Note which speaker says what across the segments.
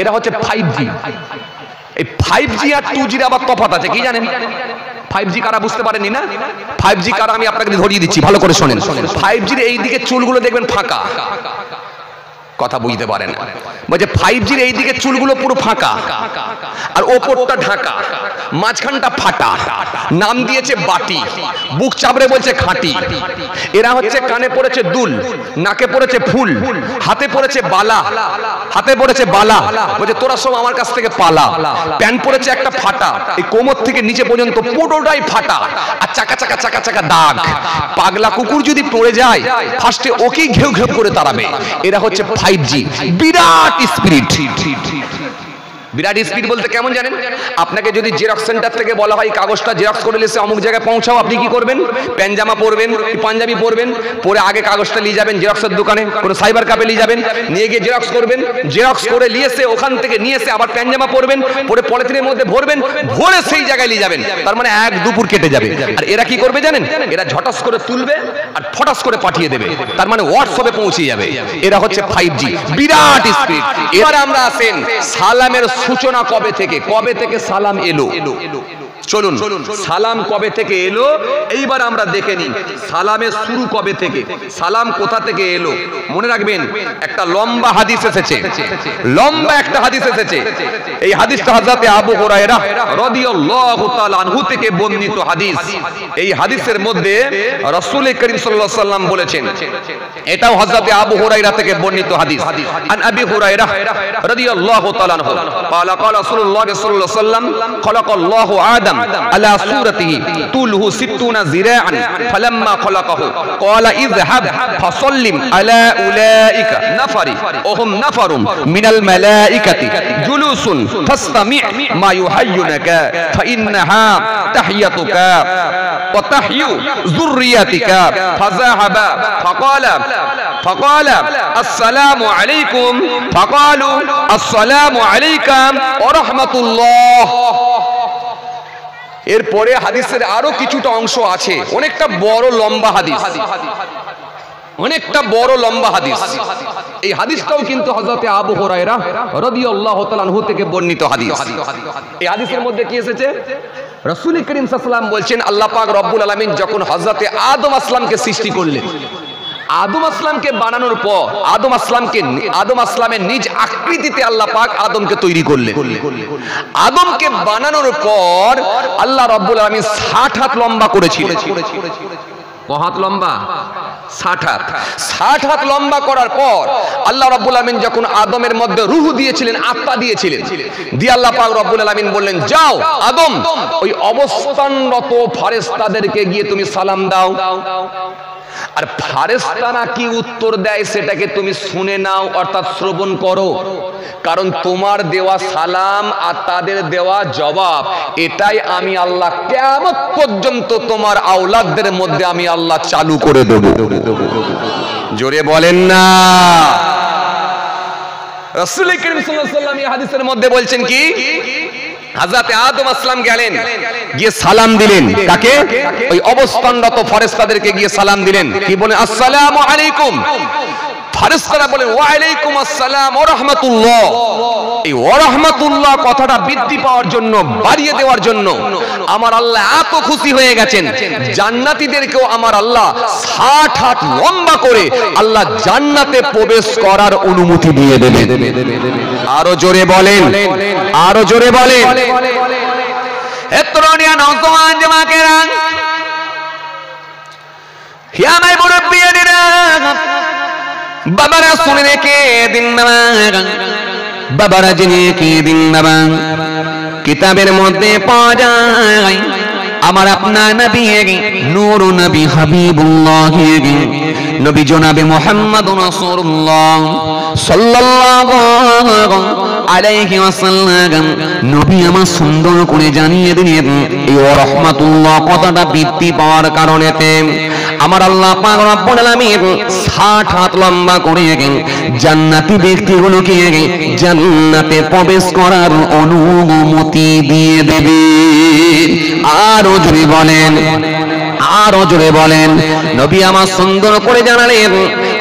Speaker 1: এরা হচ্ছে 5G। এই 5G আর 2G এর আবার তফাৎ আছে, কি জানেন? 5G কারা বুঝতে পারেননি না? 5G কারা আমি আপনাকে ধরিয়ে দিচ্ছি, ভালো করে শোনেন। 5G এর এই দিকে চুলগুলো দেখবেন ফাঁকা, কথা বুঝতে পারেন না। বলছে 5G এর এই দিকে চুলগুলো পুরো ফাঁকা আর ওপরটা ঢাকা, মাঝখানটা ফাটা, নাম দিয়েছে বাটি, বুক চাবড়ে বলছে খাঁটি। এরা হচ্ছে কানে পড়েছে দুল, নাকে পড়েছে ফুল, হাতে পড়েছে বালা, বলছে তোরা সব আমার কাছ থেকে পালা। প্যান্ট পড়েছে একটা ফাটা, এই কোমর থেকে নিচে পর্যন্ত পুরোটাই ফাটা আর চাকা চাকা চাকা চাকা দাগ। পাগলা কুকুর যদি পড়ে যায় ফার্স্টে ওকেই ঘেউ ঘেউ করে তাড়াবে। এরা হচ্ছে 5G, বিরাট স্পিরিট। বিরাট স্পিড বলতে কেমন জানেন? আপনাকে যদি জেরক্স সেন্টার থেকে বলা হয় কাগজটা জেরক্স করে এসে অমুক জায়গায় পৌঁছাও, আপনি কি করবেন? প্যান্ট পরবেন, পাঞ্জাবি পরবেন, পরে আগে কাগজটা নিয়ে যাবেন জেরক্সের দোকানে, কোনো সাইবার ক্যাফে নিয়ে যাবেন, নিয়ে গিয়ে জেরক্স করবেন, জেরক্স করে নিয়ে এসে ওখান থেকে নিয়ে এসে আবার প্যান্ট পরবেন, পরে পলিথিনের মধ্যে ভরবেন, ভরে সেই জায়গায় নিয়ে যাবেন। তার মানে এক দুপুর কেটে যাবে। আর এরা কি করবে জানেন? এরা ঝটাস করে তুলবে আর ফটাস করে পাঠিয়ে দেবে, তার মানে হোয়াটসঅ্যাপে পৌঁছে যাবে। এরা হচ্ছে 5G, বিরাট স্পিড। এবার আমরা আসেন সালামের সূচনা কবে থেকে সালাম এলো। চলুন সালাম কবে থেকে এলো এইবার আমরা দেখে নিই। সালামের শুরু কবে থেকে, সালাম কোথা থেকে এলো? মনে রাখবেন একটা লম্বা হাদিস এসেছে, এই হাদিসটা হযরতে আবু হুরায়রা রাদিয়াল্লাহু তাআলা আনহু থেকে বর্ণিত হাদিস। এই হাদিসের মধ্যে রাসূল করিম সাল্লাল্লাহু আলাইহি ওয়াসাল্লাম বলেছেন, এটাও হযরতে আবু হুরায়রা থেকে বর্ণিত হাদিস। আন আবি হুরায়রা রাদিয়াল্লাহু তাআলা আনহু قال قال رسول الله صلى الله عليه وسلم خلق الله آدم على صورته طوله 60 ذراعا فلما خلقه قال اذهب فسلم على أولئك نفر وهم نفر من الملائكة جلوس فاستمع ما يحيونك فإنها تحيتك وتحيي ذريتك فذهب فقال السلام عليكم فقالوا السلام عليكم ورحمة الله। এরপরে হাদিসের আরো কিছুটা অংশ আছে, অনেকটা বড় লম্বা হাদিস, এই হাদিসটাও কিন্তু হযরতে আবু হুরায়রা রাদিয়াল্লাহু তাআলা আনহু থেকে বর্ণিত হাদিস। এই হাদিসের মধ্যে কি এসেছে? রাসূল করিম সাল্লাল্লাহু আলাইহি ওয়াসাল্লাম বলছেন আল্লাহ পাক রব্বুল আলামিন যখন হযরতে আদম আসলামকে সৃষ্টি করলেন, আদম আসলামকে বানানোর পর আদম আসলামের নিজ আকৃতিতে আল্লাহ পাক আদমকে তৈরি করলেন। আদমকে বানানোর পর আল্লাহ রব্বুল আলামিন 60 হাত লম্বা করেছিলেন। কত লম্বা? 60 হাত লম্বা করার পর আল্লাহ রাব্বুল আলামিন যখন আদমের মধ্যে রূহ দিয়েছিলেন, আত্মা দিয়েছিলেন, দিয়ে আল্লাহ পাক রব্বুল আলামিন বললেন যাও আদম ওই অবস্থানরত ফেরেশতাদেরকে গিয়ে তুমি সালাম দাও। আর ফেরেশতারা কি উত্তর দেয় সেটাকে তুমি শুনে নাও, অর্থাৎ শ্রবণ করো, কারণ তোমার দেওয়া সালাম আর তাদের দেওয়া জবাব এটাই আমি আল্লাহ কিয়ামত পর্যন্ত তোমার আওলাদদের মধ্যে আমি আল্লাহ চালু করে দেব। জোরে বলেন না। রাসূল করিম সাল্লাল্লাহু আলাইহি ওয়াসাল্লাম এই হাদিসের মধ্যে বলছেন কি, হযরত আদম আসলাম গেলেন, গিয়ে সালাম দিলেন, কাকে? ওই অবস্থানরত ফেরেশতাদেরকে গিয়ে সালাম দিলেন, কি বলেন? আসসালামু আলাইকুম। ফেরেশতারা বলেন ওয়া আলাইকুম আসসালাম ওয়া রাহমাতুল্লাহ। এই ওয়া রাহমাতুল্লাহ কথাটা বৃদ্ধি পাওয়ার জন্য, বাড়িয়ে দেওয়ার জন্য আমার আল্লাহ এত খুশি হয়ে গেছেন, জান্নাতীদেরকেও আমার আল্লাহ 60 হাত লম্বা করে আল্লাহ জান্নাতে প্রবেশ করার অনুমতি দিয়ে দেবেন। আরো জোরে বলেন, আরো জোরে বলেন। হে তরুণিয়া নওজওয়ান জামাকেরা, হে আমার মুরব্বিয়ানেরা, বাবারা শুনে রেখে দিন বাবা, বাবারা জেনে রেখে দিন বাবা, কিতাবের মধ্যে পাওয়া যায় আমার আপনার নবী নূর নবী হাবিবুল্লাহ নবী জনাবে মুহাম্মদ রাসূলুল্লাহ সাল্লাল্লাহু আলাইহি ওয়াসাল্লাম নবী আমার সুন্দর করে জানিয়ে দিলেন এই ওয়া রাহমাতুল্লাহ কথাটা বৃদ্ধি পাওয়ার কারণেতে আমার আল্লাহ পাক রব্বুল আলামিন 60 হাত লম্বা করে জান্নাতি ব্যক্তিগুলোকে জান্নাতে প্রবেশ করার অনুমতি দিয়ে দেবে। আরো জোরে বলেন, আরো জোরে বলেন। নবী আমার সুন্দর করে জানালেন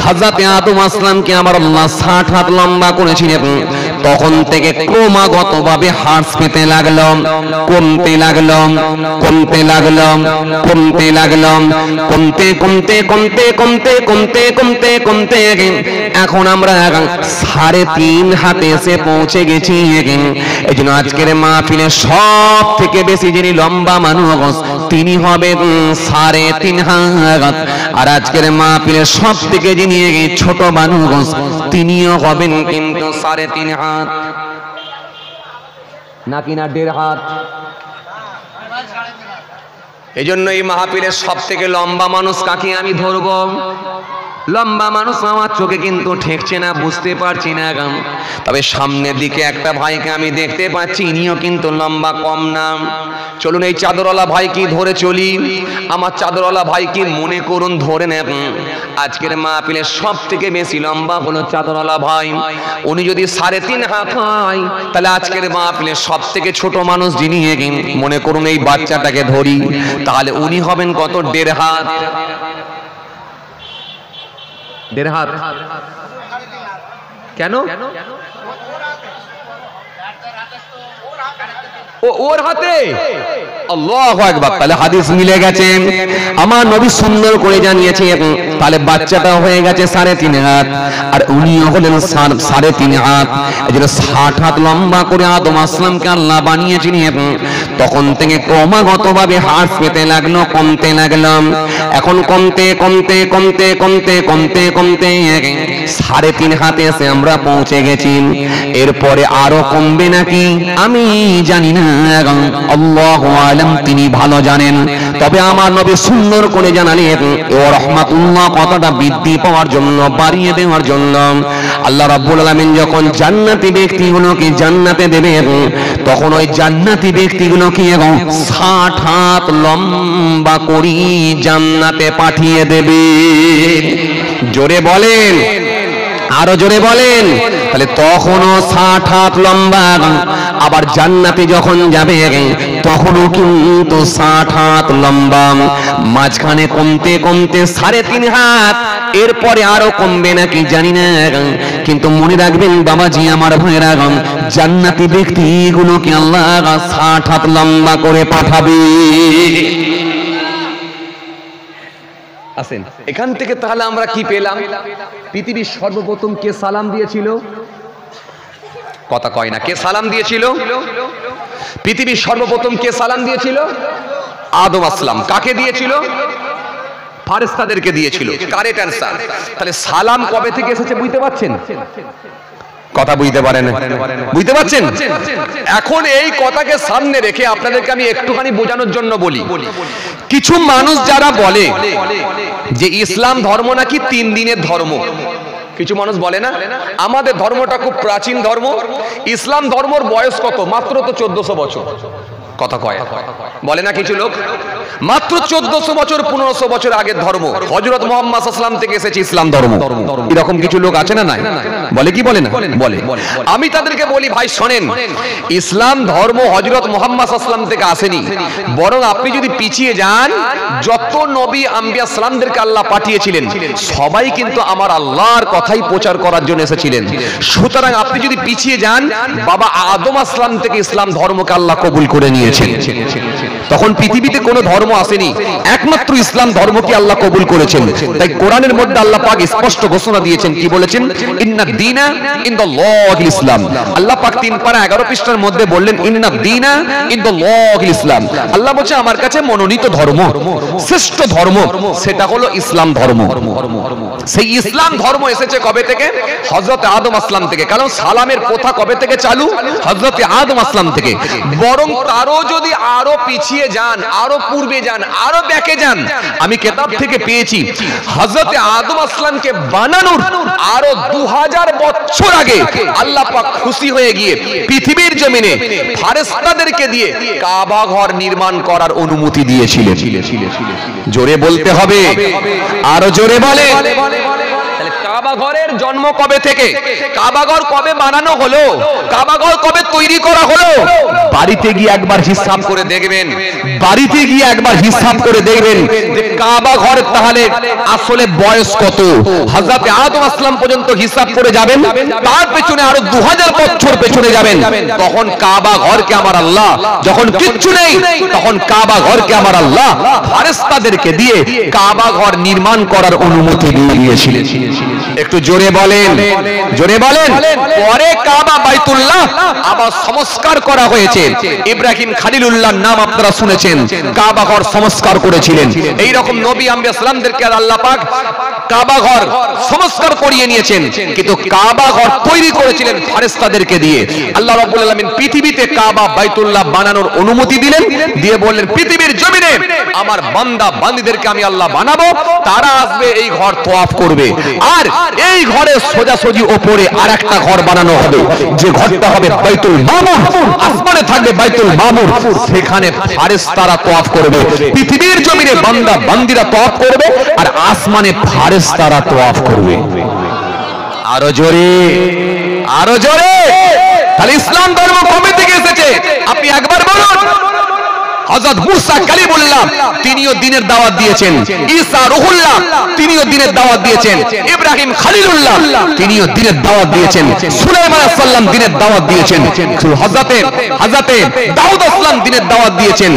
Speaker 1: হযরত আদম আসলামকে আমার আল্লাহ 60 হাত লম্বা করেছিলেন,
Speaker 2: তখন থেকে ক্রমাগতভাবে হ্রাস পেতে লাগলো, কমতে লাগলো, কমতে লাগলো, কমতে লাগলো, কমতে কমতে কমতে কমতে কমতে কমতে কমতে এখন আমরা 3.5 হাতে এসে পৌঁছে গেছি। এই জন্য আজকের মাহফিলে সব থেকে বেশি যিনি লম্বা মানুষ তিনি হবেন 3.5 হাত, আর আজকের মাহফিলে সব থেকে যিনি ছোট মানুষ তিনিও হবেন কিন্তু 3.5 হাত, নাকি না 1.5 হাত।
Speaker 1: এই জন্য এই মাহফিলের সব থেকে লম্বা মানুষ কাকে আমি ধরবো? লম্বা মানুষ আমার চোখে কিন্তু ঠেকছে না, বুঝতে পারছি না। তবে সামনের দিকে একটা ভাইকে আমি দেখতে পাচ্ছি, ইনিও কিন্তু লম্বা কম না। চলুন এই চাদরওয়ালা ভাই কি ধরে চলি, আমার চাদরওয়ালা ভাই কি মনে করুন ধরে নেন। আজকের মাহফিলের সব থেকে বেশি লম্বা হলো চাদরওয়ালা ভাই। উনি যদি 3.5 হাত হয়, তাহলে আজকের মাহফিলের সব থেকে ছোট মানুষ যিনি মনে করুন এই বাচ্চাটাকে ধরি, তাহলে উনি হবেন কত? 1.5 হাত। 1.5 হাত কেন? ওর হাতে আল্লাহু আকবার। তাহলে হাদিস মিলে গেছে, আমার নবী সুন্দর করে জানিয়েছে। তাহলে বাচ্চাটা হয়ে গেছে 3.5 হাত, আর উনিও হলেন 3.5 হাত। এজন্য 60 হাত লম্বা করে আদম আসলামকে আল্লাহ বানিয়েছেন। তখন থেকে ক্রমাগতভাবে হ্রাস পেতে লাগলো, কমতে লাগলো। এখন কমতে কমতে কমতে কমতে কমতে কমতে 3.5 হাতে এসে আমরা পৌঁছে গেছি। এরপরে আরো কমবে নাকি আমি জানি না, আল্লাহু আলাম, তিনি ভালো জানেন। তবে আমার নবী সুন্দর করে জানালেন ও রাহমাতুল্লাহ কথাটা বৃদ্ধি পাওয়ার জন্য, বাড়িয়ে দেওয়ার জন্য। আল্লাহ রাব্বুল আলামিন যখন জান্নাতি ব্যক্তিগুলোকে জান্নাতে দেবেন, তখন ওই জান্নাতি ব্যক্তিগুলোকে 60 হাত লম্বা করি জান্নাতে পাঠিয়ে দেবে। জোরে বলেন, আরো জোরে বলেন। তাহলে তখনও 60 হাত লম্বা। আবার জান্নাতে যখন যাবে তখনও কিন্তু 60 হাত লম্বা। মাঝখানে কমতে কমতে 3.5 হাত, এরপরে আরো কমবে নাকি জানি না। কিন্তু মনে রাখবেন বাবাজি, আমার ভাইরা, জান্নাতি ব্যক্তিগুলোকে আল্লাহ 60 হাত লম্বা করে পাঠাবে। আসেন এখান থেকে। তাহলে আমরা কি পেলাম? পৃথিবীর সর্বপ্রথম কে সালাম দিয়েছিল? কথা কয় না। কে সালাম দিয়েছিল? পৃথিবীর সর্বপ্রথম কে সালাম দিয়েছিল? আদম আসলাম। কাকে দিয়েছিল? ফারেস্তাদেরকে দিয়েছিল। Correct answer. তাহলে সালাম কবে থেকে এসেছে বুঝতে পারছেন? কথা বুঝতে পারেন? বুঝতে পারছেন? এখন এই কথাকে সামনে রেখে আপনাদেরকে আমি একটুখানি বোঝানোর জন্য বলি। কিছু মানুষ যারা বলে যে ইসলাম ধর্ম নাকি 3 দিনের ধর্ম, কিছু মানুষ বলে না আমাদের ধর্মটা খুব প্রাচীন ধর্ম, ইসলাম ধর্মর বয়স কত? মাত্র তো 1400 বছর। কথা কয় বলে না কিছু লোক, মাত্র 1400 বছর 1500 বছর আগের ধর্ম, হযরত মুহাম্মদ সাল্লাল্লাহু আলাইহি ওয়াসাল্লাম থেকে এসেছে ইসলাম ধর্ম। এরকম কিছু লোক আছে না? নাই বলে কি বলে না? বলে। আমি তাদেরকে বলি ভাই শোনেন, ইসলাম ধর্ম হযরত মুহাম্মদ সাল্লাল্লাহু আলাইহি ওয়াসাল্লাম থেকে আসেনি, বরং আপনি যদি পিছিয়ে যান, যত নবী আম্বিয়া সালামদেরকে আল্লাহ পাঠিয়েছিলেন সবাই কিন্তু আমার আল্লাহর কথাই প্রচার করার জন্য এসেছিলেন। সুতরাং আপনি যদি পিছিয়ে যান, বাবা আদম আসলাম থেকে ইসলাম ধর্মকে আল্লাহ কবুল করে নিয়েছেন। তখন পৃথিবীতে কোনো ধর্ম আসেনি, একমাত্র ইসলাম ধর্মকে আল্লাহ কবুল করেছেন। তাই কোরআনের মধ্যে আল্লাহ পাক স্পষ্ট ঘোষণা দিয়েছেন, কি বলেছেন? ইন্নাদ দীনা ইনদাল্লাহিল ইসলাম। আল্লাহ পাক 3 পারা 11 পৃষ্ঠার মধ্যে বললেন ইন্নাদ দীনা ইনদাল্লাহিল ইসলাম। আল্লাহ বলছে আমার কাছে মনোনীত ধর্ম, শ্রেষ্ঠ ধর্ম সেটা হলো ইসলাম ধর্ম। সেই ইসলাম ধর্ম এসেছে কবে থেকে? হযরত আদম আসলাম থেকে। কারণ সালামের প্রথা কবে থেকে চালু? হযরত আদম আসলাম থেকে। বরং তারও যদি আরো পিছিয়ে যান, আরো পূর্বে যান, আরো ব্যাকে যান, আমি কিতাব থেকে পেয়েছি হযরত আদম আসলামকে বানানোর আরো 2000 বছর আগে আল্লাহ পাক খুশি হয়ে গিয়ে পৃথিবীর জমিনে ফারেস্তাদেরকে দিয়ে কাবা ঘর নির্মাণ করার অনুমতি দিয়েছিলেন। জোরে বলতে হবে, আরো জোরে বলে। তাহলে কাবা ঘরের জন্ম কবে থেকে, কাবা ঘর কবে বানানো হলো, কাবা ঘর কবে তৈরি করা হলো, বাড়িতে গিয়ে একবার হিসাব করে দেখবেন, বাড়িতে গিয়ে একবার হিসাব করে দেখবেন যে কাবা ঘর তাহলে আসলে বয়স কত। হযরত আদম আসলাম পর্যন্ত হিসাব করে যাবেন, তার পেছনে আরো 2000 বছর পেছনে যাবেন, তখন কাবা ঘরকে আমার আল্লাহ, যখন কিচ্ছু নেই তখন কাবা ঘরকে আমার আল্লাহ ফেরেশতাদেরকে দিয়ে কাবা ঘর নির্মাণ করার অনুমতি দিয়ে দিয়েছিলেন। একটু জোরে বলেন, জোরে বলেন। পরে কাবা বাইতুল্লাহ আবার সংস্কার করা হয়েছে। ইব্রাহিম খলিলুল্লাহর নাম আপনারা শুনেছেন, কাবা ঘর সংস্কার করেছিলেন। এই রকম নবী আম্বিয়া সালামদেরকে আল্লাহ পাক কাবা ঘর সংস্কার করিয়ে নিয়েছেন, কিন্তু কাবা ঘর তৈরি করেছিলেন ফেরেশতাদেরকে দিয়ে। আল্লাহ রাব্বুল আলামিন পৃথিবীতে কাবা বাইতুল্লাহ বানানোর অনুমতি দিলেন, দিয়ে বললেন পৃথিবীর জমিনে আমার বান্দা বান্দীদেরকে আমি আল্লাহ বানাবো, তারা আসবে এই ঘর তওয়াফ করবে। আর এই ঘরের সোজাসুজি উপরে আরেকটা ঘর বানানো হবে, যে ঘরটা হবে বাইতুল মামুর, আসমানে থাকবে বাইতুল মামুর, সেখানে ফেরেশতারা তওয়াফ করবে। পৃথিবীর জমিনে বান্দা বান্দীরা তওয়াফ করবে, আর আসমানে ফেরেশতারা তওয়াফ করবে। আরো জোরে, আরো জোরে। তাহলে ইসলাম ধর্ম কবে থেকে এসেছে আপনি একবার বলুন। হযরত মুসা কালিমুল্লাহ তিনিও দ্বীনের দাওয়াত দিয়েছেন, ঈসা রূহুল্লাহ তিনিও দ্বীনের দাওয়াত দিয়েছেন, ইব্রাহিম খলিলুল্লাহ তিনিও দ্বীনের দাওয়াত দিয়েছেন, সুলাইমান আলাইহিস সালাম দ্বীনের দাওয়াত দিয়েছেন, হযরতে দাউদ আসলাম দ্বীনের দাওয়াত দিয়েছেন,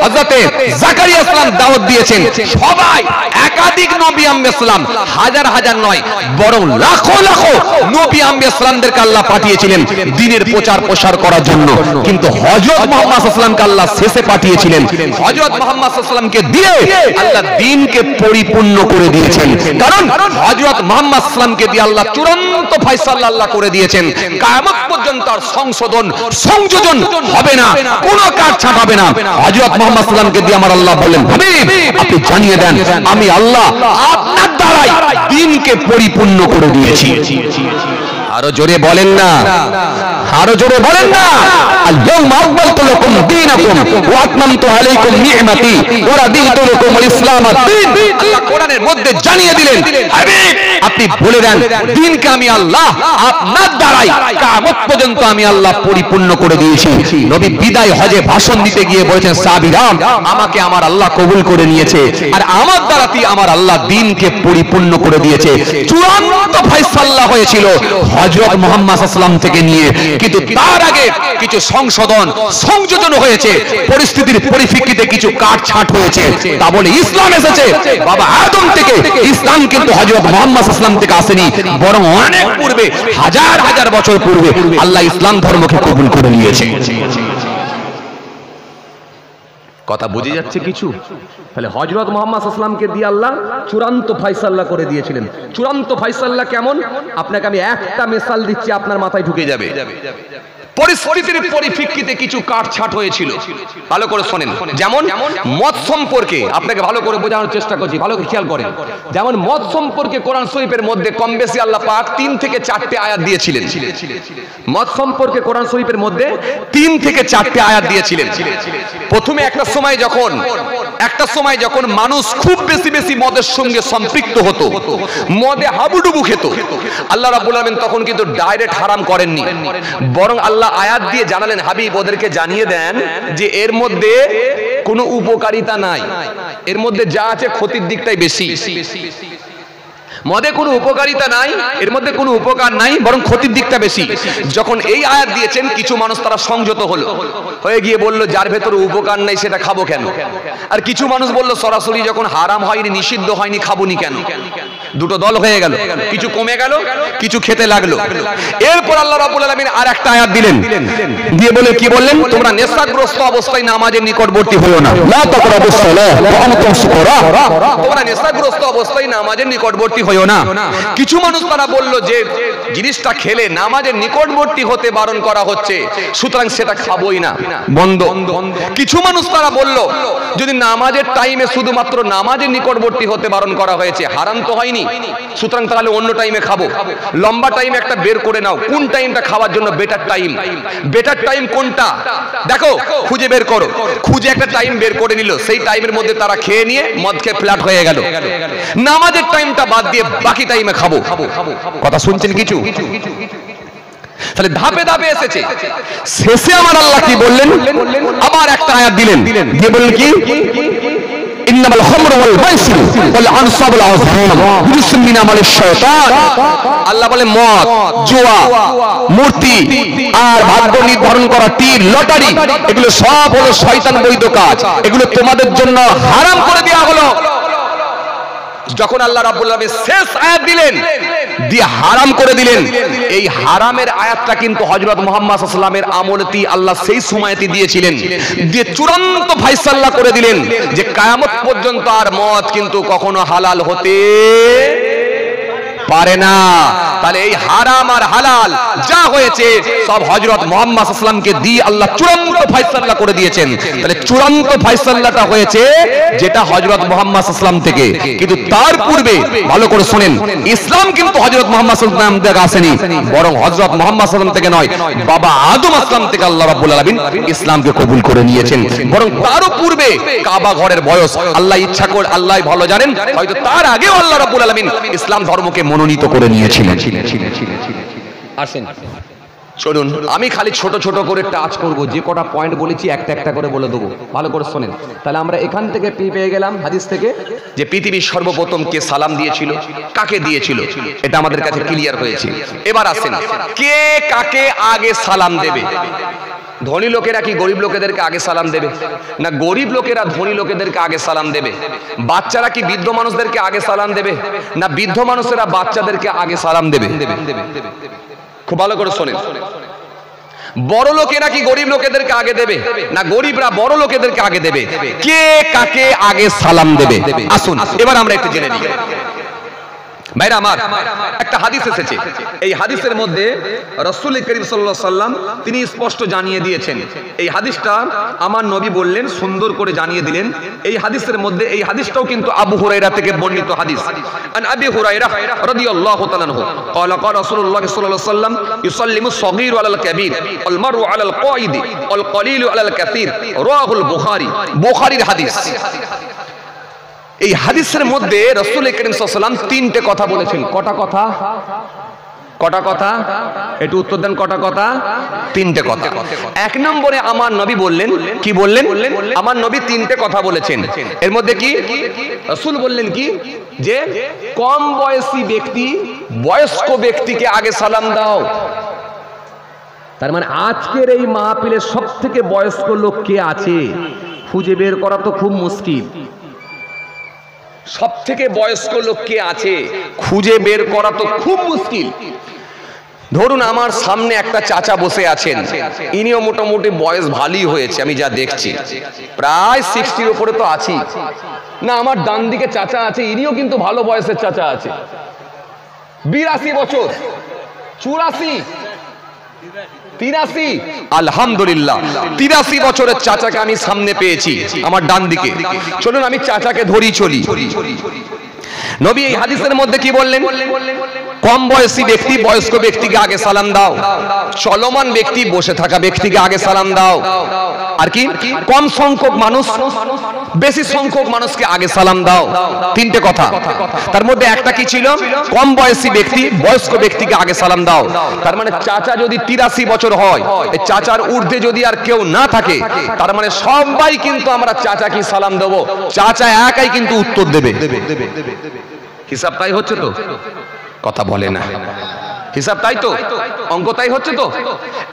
Speaker 1: হযরতে জাকারিয়া আসলাম দাওয়াত দিয়েছেন। সবাই একাধিক নবী আম্বিয়া সালাম, হাজার হাজার নয় বরং লাখো লাখো নবী আম্বিয়া সালামদেরকে আল্লাহ পাঠিয়েছিলেন দ্বীনের প্রচার প্রসার করার জন্য। কিন্তু হযরত মুহাম্মদ সাল্লাল্লাহু আলাইহি ওয়াসাল্লামকে আল্লাহ শেষে পাঠিয়েছিলেন। হযরত মুহাম্মদ সাল্লাল্লাহু আলাইহি ওয়াসাল্লামকে দিয়ে আল্লাহ দ্বীনকে পরিপূর্ণ করে দিয়েছেন, কারণ হযরত মুহাম্মদ সাল্লাল্লাহু আলাইহি ওয়াসাল্লামকে দিয়ে আল্লাহ চূড়ান্ত ফয়সালা আল্লাহ করে দিয়েছেন। কিয়ামত পর্যন্ত আর সংশোধন সংযোজন হবে না, কোনো কাটছাঁট হবে না। হযরত মুহাম্মদ সাল্লাল্লাহু আলাইহি ওয়াসাল্লামকে দিয়ে আমার আল্লাহ বললেন, হাবিব আপনি জানিয়ে দেন আমি আল্লাহ আপনার দ্বারাই দ্বীনকে পরিপূর্ণ করে দিয়েছি। আরো জোরে বলেন না, আরো জোরে বলেন না। আল-ইয়াওমা আকমালতু লাকুম দীনাকুম ওয়া আতমামতু আলাইকুম নি'মাতি ওয়া রাদিতু লাকুমুল ইসলাম দ্বীন। আল্লাহ কোরআনের মধ্যে জানিয়ে দিলেন, হাবিব আপনি বলে দেন দ্বীনকে আমি আল্লাহ আপনার দ্বারাই কিয়ামত পর্যন্ত আমি আল্লাহ পরিপূর্ণ করে দিয়েছি। নবী বিদায় হজে ভাষণ দিতে গিয়ে বলেছেন, সাহাবীরা আমাকে আমার আল্লাহ কবুল করে নিয়েছে, আর আমার দ্বারাই আমার আল্লাহ দ্বীনকে পরিপূর্ণ করে দিয়েছে। চূড়ান্ত ফয়সালা হয়েছিল হযরত মুহাম্মদ সাল্লাল্লাহু আলাইহি ওয়াসাল্লাম থেকে নিয়ে, কিন্তু তার আগে কিছু সংশোধন সংযোজন হয়েছে, পরিস্থিতির পরিপ্রেক্ষিতে কিছু কাটছাঁট হয়েছে। তা বলে ইসলাম এসেছে বাবা আদম থেকে। ইসলাম কিন্তু হযরত মুহাম্মদ সাল্লাল্লাহু আলাইহি ওয়াসাল্লাম থেকে আসেনি, বরং অনেক পূর্বে, হাজার হাজার বছর পূর্বে আল্লাহ ইসলাম ধর্মকে কবুল করে নিয়েছে। কথা বুঝে যাচ্ছে কিছু? তাহলে হযরত মুহাম্মদ সাল্লাল্লাহু আলাইহি ওয়াসাল্লামকে দিয়ে আল্লাহ চূড়ান্ত ফয়সালা করে দিয়েছিলেন। চূড়ান্ত ফয়সালা কেমন? আপনাকে আমি একটা মিসাল দিচ্ছি, আপনার মাথায় ঢুকে যাবে। পরিস্থিতির পরিপ্রেক্ষিতে কিছু কাটছাঁট হয়েছিল, ভালো করে শোনেন। যেমন মদ সম্পর্কে আপনাকে ভালো করে বোঝানোর চেষ্টা করছি, ভালো করে খেয়াল করেন। যেমন মদ সম্পর্কে কোরআন শরীফের মধ্যে কম বেশি আল্লাহ পাক 3 থেকে 4টে আয়াত দিয়েছিলেন। মদ সম্পর্কে কোরআন শরীফের মধ্যে 3 থেকে 4টে আয়াত দিয়েছিলেন। প্রথমে একটা সময় যখন মানুষ খুব বেশি বেশি মদের সঙ্গে সম্পৃক্ত হতো, মদে হাবুডুবু খেত, আল্লাহ রাব্বুল আলামিন তখন কিন্তু ডাইরেক্ট হারাম করেননি, বরং আল্লাহ আয়াত দিয়ে জানালেন, হাবিব ওদেরকে জানিয়ে দেন যে এর মধ্যে কোনো উপকারিতা নাই, এর মধ্যে যা আছে ক্ষতির দিকটাই বেশি। মদে কোনো উপকারিতা নাই, এর মধ্যে কোনো উপকার নাই, বরং ক্ষতির দিকটা বেশি। যখন এই আয়াত দিয়েছেন, কিছু মানুষ তারা সংযত হয়ে গিয়ে বলল, যার ভেতরে উপকার নাই সেটা খাবো কেন? আর কিছু মানুষ বলল, সরাসরি যখন হারাম হয়নি, নিষিদ্ধ হয়নি, খাবনি কেন? দুটো দল হয়ে গেল, কিছু কমে গেল, কিছু খেতে লাগলো। এরপর আল্লাহ রাব্বুল আলামিন আর একটা আয়াত দিলেন, দিয়ে বলে কি বললেন? তোমরা নেশাগ্রস্ত অবস্থায় নামাজের নিকটবর্তী হইও না। লা তাকরাবুস সালাহ ওয়া আনতুম সুকারা। তোমরা নেশাগ্রস্ত অবস্থায় নামাজের নিকটবর্তী হইও না। কিছু মানুষ তারা বলল যে জিনিসটা খেলে নামাজের নিকটবর্তী হতে বারণ করা হচ্ছে, সুতরাং সেটা খাবোই না, বন্ধ। কিছু মানুষ তারা বলল, যদি নামাজের টাইমে শুধুমাত্র নামাজের নিকটবর্তী হতে বারণ করা হয়েছে, হারাম তো হয়নি, সুতরাং তাহলে অন্য টাইমে খাবো। লম্বা টাইম একটা বের করে নাও, কোন টাইমটা খাওয়ার জন্য বেটার টাইম? বেটার টাইম কোনটা দেখো, খুঁজে বের করো। খুঁজে একটা টাইম বের করে নিল, সেই টাইমের মধ্যে তারা খেয়ে নিয়ে মদ খেয়ে ফ্ল্যাট হয়ে গেল। নামাজের টাইমটা বাদ দিয়ে দিয়ে বাকি টাইমে খাবো। কথা শুনছেন কিছু? তাহলে ধাপে ধাপে এসেছে। শেষে আমার আল্লাহ কি বললেন? আবার একটা আয়াত দিলেন, দিয়ে বললেন কি? ইন্নামাল খামরু ওয়াল মাইসিরু ওয়াল আনসাবু ওয়াল আযলাম রিজসুম মিন আমালিশ শায়তান। আল্লাহ বলে মদ, জুয়া, মূর্তি আর ভাগ্য নির্ধারণ করা, তীর, লটারি, এগুলো সব হলো শয়তান বৈধ কাজ। এগুলো তোমাদের জন্য হারাম করে দেওয়া হলো। যখন আল্লাহ রাব্বুল আলামিন শেষ আয়াত দিলেন, দিয়ে হারাম করে দিলেন, এই হারামের আয়াতটা কিন্তু হযরত মুহাম্মদ সাল্লাল্লাহু আলাইহি ওয়াসাল্লামের আমলতি আল্লাহ সেই সময়তে দিয়েছিলেন, দিয়ে চূড়ান্ত ফায়সালা করে দিলেন যে কিয়ামত পর্যন্ত আর মদ কিন্তু কখনো হালাল হতে পারে না। তাহলে এই হারাম আর হালাল যা হয়েছে সব হযরত মুহাম্মদ সাল্লাল্লাহু আলাইহি ওয়াসাল্লামকে দিয়ে আল্লাহ চূড়ান্ত ফায়সালা করে দিয়েছেন। তাহলে চূড়ান্ত ফায়সালাটা হয়েছে যেটা হযরত মুহাম্মদ সাল্লাল্লাহু আলাইহি ওয়াসাল্লাম থেকে। কিন্তু তার পূর্বে ভালো করে শুনেন, ইসলাম কিন্তু হযরত মুহাম্মদ সাল্লাল্লাহু আলাইহি ওয়াসাল্লাম থেকে আসেনি, বরং হযরত মুহাম্মদ সাল্লাল্লাহু আলাইহি ওয়াসাল্লাম থেকে নয়, বাবা আদম আসলাম থেকে আল্লাহ রাব্বুল আলামিন ইসলামকে কবুল করে নিয়েছেন। বরং তারও পূর্বে কাবা ঘরের বয়স আল্লাহ ইচ্ছা করে, আল্লাহ ভালো জানেন, হয়তো তার আগেও আল্লাহ রাব্বুল আলামিন ইসলাম ধর্মকে মনোনীত করে নিয়েছিলেন। আসেন চলুন, আমি খালি ছোট ছোট করে টাচ করব, যে কটা পয়েন্ট বলেছি একটা একটা করে বলে দেবো, ভালো করে শোনেন। তাহলে আমরা এখান থেকে পেয়ে গেলাম হাদিস থেকে যে পৃথিবীর সর্বপ্রথম কে সালাম দিয়েছিল, কাকে দিয়েছিল, এটা আমাদের কাছে ক্লিয়ার হয়েছে। এবার আসেন, কে কাকে আগে সালাম দেবে? ধনী লোকেরা কি গরিব লোকেদেরকে আগে সালাম দেবে? না গরিব লোকেরা ধনী লোকেদেরকে আগে সালাম দেবে? বাচ্চারা কি বৃদ্ধ মানুষদেরকে আগে সালাম দেবে? না বৃদ্ধ মানুষেরা বাচ্চাদেরকে আগে সালাম দেবে? খুব ভালো করে শোনেন। বড় লোকেরা কি গরিব লোকেদেরকে আগে দেবে? না গরিবরা বড় লোকেদেরকে আগে দেবে? কে কাকে আগে সালাম দেবে? আসুন এবার আমরা একটু জেনে নিই। ভাইরা আমার, একটা হাদিস এসেছে, এই হাদিসের মধ্যে রাসূল করিম সাল্লাল্লাহু আলাইহি ওয়াসাল্লাম তিনি স্পষ্ট জানিয়ে দিয়েছেন। এই হাদিসটা আমার নবী বললেন, সুন্দর করে জানিয়ে দিলেন। এই হাদিসের মধ্যে, এই হাদিসটাও কিন্তু আবু হুরায়রা থেকে বর্ণিত হাদিস। আন আবি হুরায়রা রাদিয়াল্লাহু তাআলা আনহু قال قال رسول الله صلى الله عليه وسلم يسلم الصغير على الكبير والمرء على القائد والقليل على الكثير رواه البخاري। বুখারীর হাদিস। এই হাদিসের মধ্যে রাসূল করিম সাল্লাল্লাহু আলাইহি ওয়াসাল্লাম তিনটে কথা বলেছেন। কটা কথা? কটা কথা? একটু উত্তর দেন। কটা কথা? তিনটে কথা। এক নম্বরে আমার নবী বললেন, কি বললেন? আমার নবী তিনটে কথা বলেছেন। এর মধ্যে কি রাসূল বললেন কি? যে কম বয়সী ব্যক্তি বয়স্ক ব্যক্তিকে আগে সালাম দাও। তার মানে আজকের এই মাহফিলে সবথেকে বয়স্ক লোক কে আছে খুঁজে বের করা তো খুব মুশকিল। সব থেকে বয়স্ক লোক কে আছে খুঁজে বের করা তো খুব মুশকিল। ধরুন আমার সামনে একটা চাচা বসে আছেন, ইনিও মোটামুটি বয়স ভালোই হয়েছে, আমি যা দেখছি প্রায় 60-র উপরে তো আছি না। আমার ডান দিকে চাচা আছে, ইনিও কিন্তু ভালো বয়সের চাচা আছে, 82 বছর, 84, 83, আলহামদুলিল্লাহ 83 বছরের চাচাকে আমি সামনে পেয়েছি আমার ডান দিকে। চলুন আমি চাচাকে ধরি চলি। নবী এই হাদিসের মধ্যে কি বললেন? কম বয়সী ব্যক্তি বয়স্ক ব্যক্তিকে আগে সালাম দাও, চলমান ব্যক্তি বসে থাকা ব্যক্তিকে আগে সালাম দাও, আর কি কম সংখ্যক মানুষ বেশি সংখ্যক মানুষকে আগে সালাম দাও। তিনটে কথা। তার মধ্যে একটা কি ছিল? কম বয়সী ব্যক্তি বয়স্ক ব্যক্তিকে আগে সালাম দাও। তার মানে চাচা যদি 83 বছর হয়, এই চাচার ঊর্ধ্বে যদি আর কেউ না থাকে, তার মানে সবাই কিন্তু আমরা চাচাকে সালাম দেব, চাচা একাই কিন্তু উত্তর দেবে। হিসাব তাই হচ্ছে তো? কথা বলে না। হিসাব তাই তো? অঙ্ক তাই হচ্ছে তো?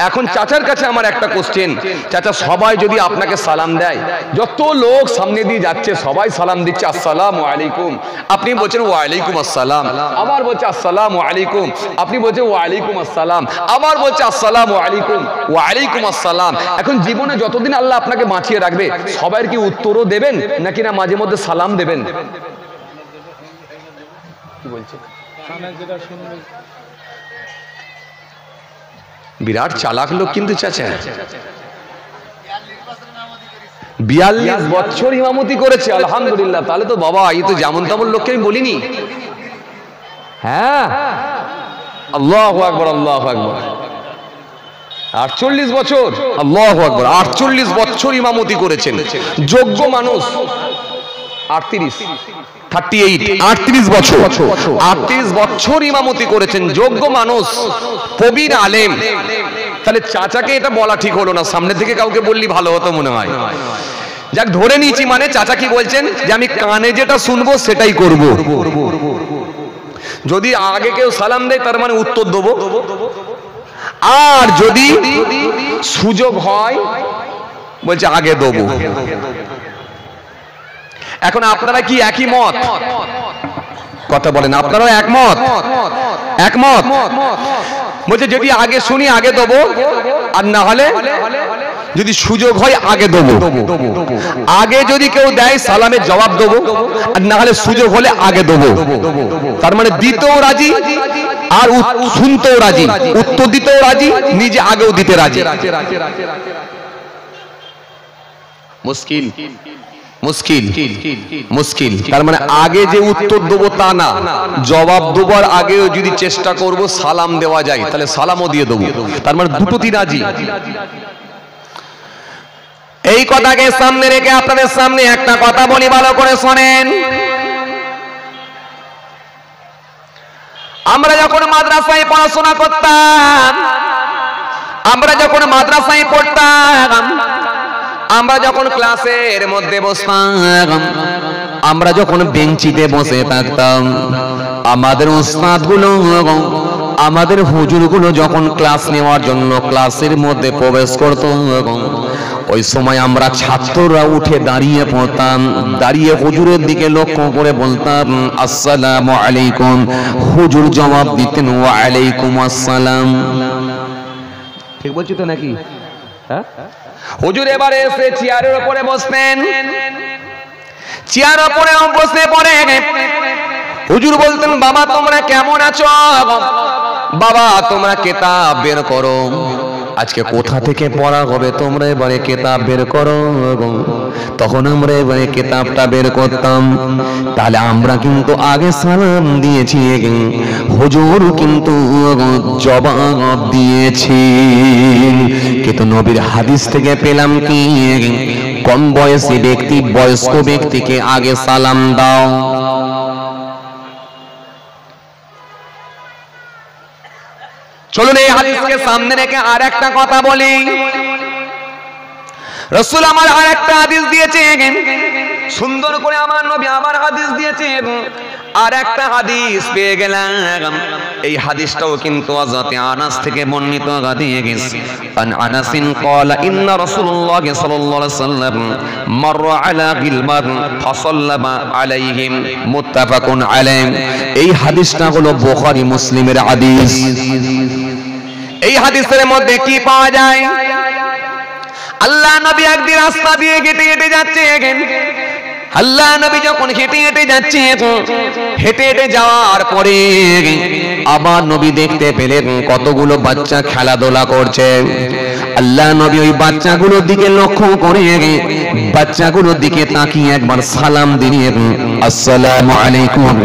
Speaker 1: এখন চাচার কাছে আমার একটা কোশ্চেন, চাচা সবাই যদি আপনাকে সালাম দেয়, যত লোক সামনে দিয়ে যাচ্ছে সবাই সালাম দিচ্ছে আসসালামু আলাইকুম, আপনি বলছেন ওয়ালাইকুম আসসালাম, আবার বলছে আসসালামু আলাইকুম, আপনি বলছেন ওয়ালাইকুম আসসালাম, আবার বলছে আসসালামু আলাইকুম, ওয়ালাইকুম আসসালাম। এখন জীবনে যতদিন আল্লাহ আপনাকে বাঁচিয়ে রাখবে সবাইয়ের কি উত্তরও দেবেন নাকি না মাঝে মধ্যে সালাম দেবেন? কি বলছে? বিরাট চালাক লোক কিন্তু চাচা, 42 বছর ইমামতি করেছে, আলহামদুলিল্লাহ। তাহলে তো বাবা এই তো যেমন তেমন লোককে আমি বলিনি। হ্যাঁ, আল্লাহু আকবার, আল্লাহু আকবার। 48 বছর, আল্লাহু আকবার, 48 বছর ইমামতি করেছেন। যোগ্য মানুষ 38 38 বছর 38 বছর ইমামতি করেছেন, যোগ্য মানুষ, প্রবীণ আলেম। তাহলে চাচাকে এটা বলা ঠিক হলো না, সামনে থেকে কাউকে বললি ভালো হতো মনে হয়। যাক, ধরে নিয়েছি, মানে চাচা কি বলছেন যে আমি কানে যেটা শুনবো সেটাই করব। যদি আগে কেউ সালাম দেয় তার মানে উত্তর দেবো, আর যদি সুযোগ হয় বলছে আগে দেবো। এখন আপনারা কি একই মত? কথা বলেন, আপনারাও একমত? একমত বলছে যদি আগে শুনি আগে দেবো, আর না হলে যদি সুযোগ হয় আগে দেবো। আগে যদি কেউ দেয় সালামের জবাব দেবো, আর না হলে সুযোগ হলে আগে দেবো। তার মানে দিতেও রাজি আর শুনতেও রাজি, উত্তর দিতেও রাজি, নিজে আগেও দিতে রাজি। মুশকিল মুশকিল মুশকিল। তার মানে আগে যে উত্তর দেবো তা না, জবাব দেবার আগেও যদি চেষ্টা করব সালাম দেওয়া যায় তাহলে সালামও দিয়ে দেবো। তার মানে দুটোতেই রাজি। এই কথাকে সামনে রেখে আপনাদের সামনে একটা কথা বলি, ভালো করে শোনেন। আমরা যখন মাদ্রাসায় পড়াশোনা করতাম, আমরা যখন মাদ্রাসায় পড়তাম, আমরা যখন ক্লাসের মধ্যে বসতাম, আমরা যখন বেঞ্চিতে বসে থাকতাম, আমাদের উস্তাদগুলো, আমাদের হুজুরগুলো যখন ক্লাস নেওয়ার জন্য ক্লাসের মধ্যে প্রবেশ করত, ওই সময় আমরা ছাত্ররা উঠে দাঁড়িয়ে পড়তাম, দাঁড়িয়ে হুজুরের দিকে লক্ষ্য করে বলতাম আসসালামু আলাইকুম। হুজুর জবাব দিতেন ওয়া আলাইকুম আসসালাম। ঠিক বলছি তো নাকি? হ্যাঁ, হুজুর এবারে এসে চেয়ারের উপরে বসতেন, চেয়ার উপরে বসে পড়ে হুজুর বলতেন বাবা তোমরা কেমন আছো, বাবা তোমরা কিতাব বের করো, আজকে কোথা থেকে পড়া হবে তোমরা এবারে কিতাব বের করো। তখন আমরা এবারে কিতাবটা বের করতাম। তাহলে আমরা কিন্তু আগে সালাম দিয়েছি, হুজুর কিন্তু জবাব দিয়েছি। কিন্তু নবীর হাদিস থেকে পেলাম কি, কম বয়সী ব্যক্তি বয়স্ক ব্যক্তিকে আগে সালাম দাও। চলুন এই হাদিসকে সামনে রেখে আর একটা কথা বলি। রাসূল আমার আর একটা হাদিস দিয়েছেন, সুন্দর করে আমার নবী আবার হাদিস দিয়েছেন। আর একটা হাদিস পেয়ে গেলাম, এই হাদিসটাও কিন্তু হযরত আনাস থেকে বর্ণিত হাদিস। আন আনাসিন ক্বালা ইন্না রাসূলুল্লাহ সাল্লাল্লাহু আলাইহি ওয়াসাল্লাম মাররা আলা গিলমান ফাসাল্লামা আলাইহিম, মুত্তাফাকুন আলাইহি। এই হাদিসটা হলো বুখারী মুসলিমের হাদিস। এই হাদিসের মধ্যে কি পাওয়া যায়? আল্লাহ নবী একদিন রাস্তা দিয়ে হেঁটে হেঁটে যাচ্ছে, আল্লাহ নবী যখন হেঁটে হেঁটে যাচ্ছে, হেঁটে হেঁটে যাওয়ার পরে আবার নবী দেখতে পেলেন কতগুলো বাচ্চা খেলাধুলা করছে। আল্লাহ নবী ওই বাচ্চাগুলোর দিকে লক্ষ্য করে বাচ্চাগুলোর দিকে তাকিয়ে একবার সালাম দিলেন আসসালামু আলাইকুম।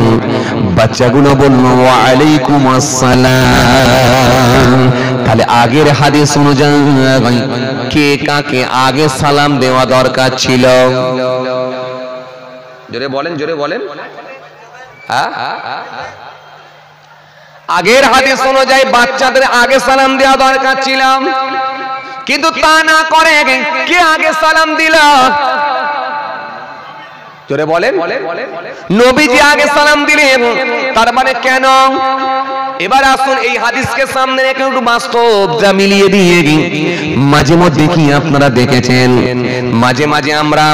Speaker 1: বাচ্চাগুলো বলল ওয়া আলাইকুম আসসালাম। তাহলে আগের হাদিস অনুযায়ী কে কাকে আগে সালাম দেওয়া দরকার ছিল? জোরে বলেন, জোরে বলেন। আগের হাদিস অনুযায়ী বাচ্চাদের আগে সালাম দেওয়া দরকার ছিল, কিন্তু তা না করে কে আগে সালাম দিল? জোরে বলেন। নবীজি আগে সালাম দিলেন, তার মানে কেন? এবার আসুন এই হাদিসকে সামনে রেখে একটু বাস্তবটা মিলিয়ে দিয়ে মাঝে মধ্যে কি আপনারা দেখেছেন, মাঝে মাঝে আমরা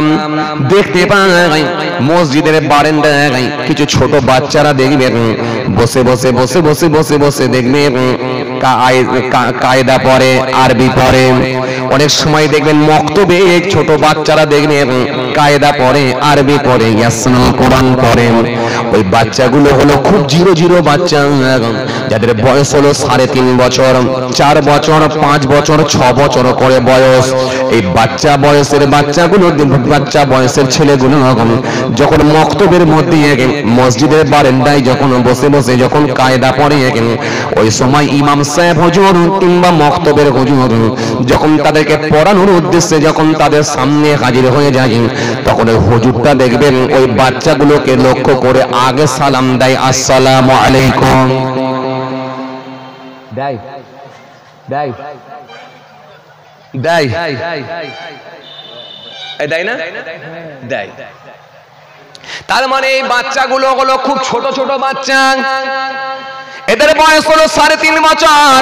Speaker 1: দেখতে পাই মসজিদের বারান্দায় কিছু ছোট বাচ্চারা দেখবেন বসে বসে বসে বসে বসে বসে দেখবেন কায়দা পড়ে, আরবি পড়ে। অনেক সময় দেখবেন মক্তবে ছোট বাচ্চারা দেখবেন কায়দা পড়ে, আরবি পড়ে, ইয়াসিন কোরআন পড়ে। ওই বাচ্চাগুলো হলো খুব জিরো জিরো বাচ্চা, যাদের বয়স হলো 3.5 বছর, 4 বছর, 5 বছর, 6 বছর করে বয়স। এই বাচ্চা বয়সের বাচ্চাগুলো, বাচ্চা বয়সের ছেলেগুলো যখন মক্তবের মধ্যে মসজিদের বারান্দায় যখন বসে বসে যখন কায়দা পড়ে, ওই সময় ইমাম
Speaker 2: সাহেব হুজুর কিংবা মক্তবের হুজুর যখন তাদেরকে পড়ানোর উদ্দেশ্যে যখন তাদের সামনে হাজির হয়ে যায়, তখন ওই হুজুরটা দেখবেন ওই বাচ্চাগুলোকে লক্ষ্য করে আগে সালাম দেয়, আসসালামু আলাইকুম। দেয় দেয় দেয়
Speaker 1: দেয় না? দেয়। তার মানে এই বাচ্চাগুলো হলো খুব ছোট ছোট বাচ্চা, এদের বয়স হলো 3.5 বছর,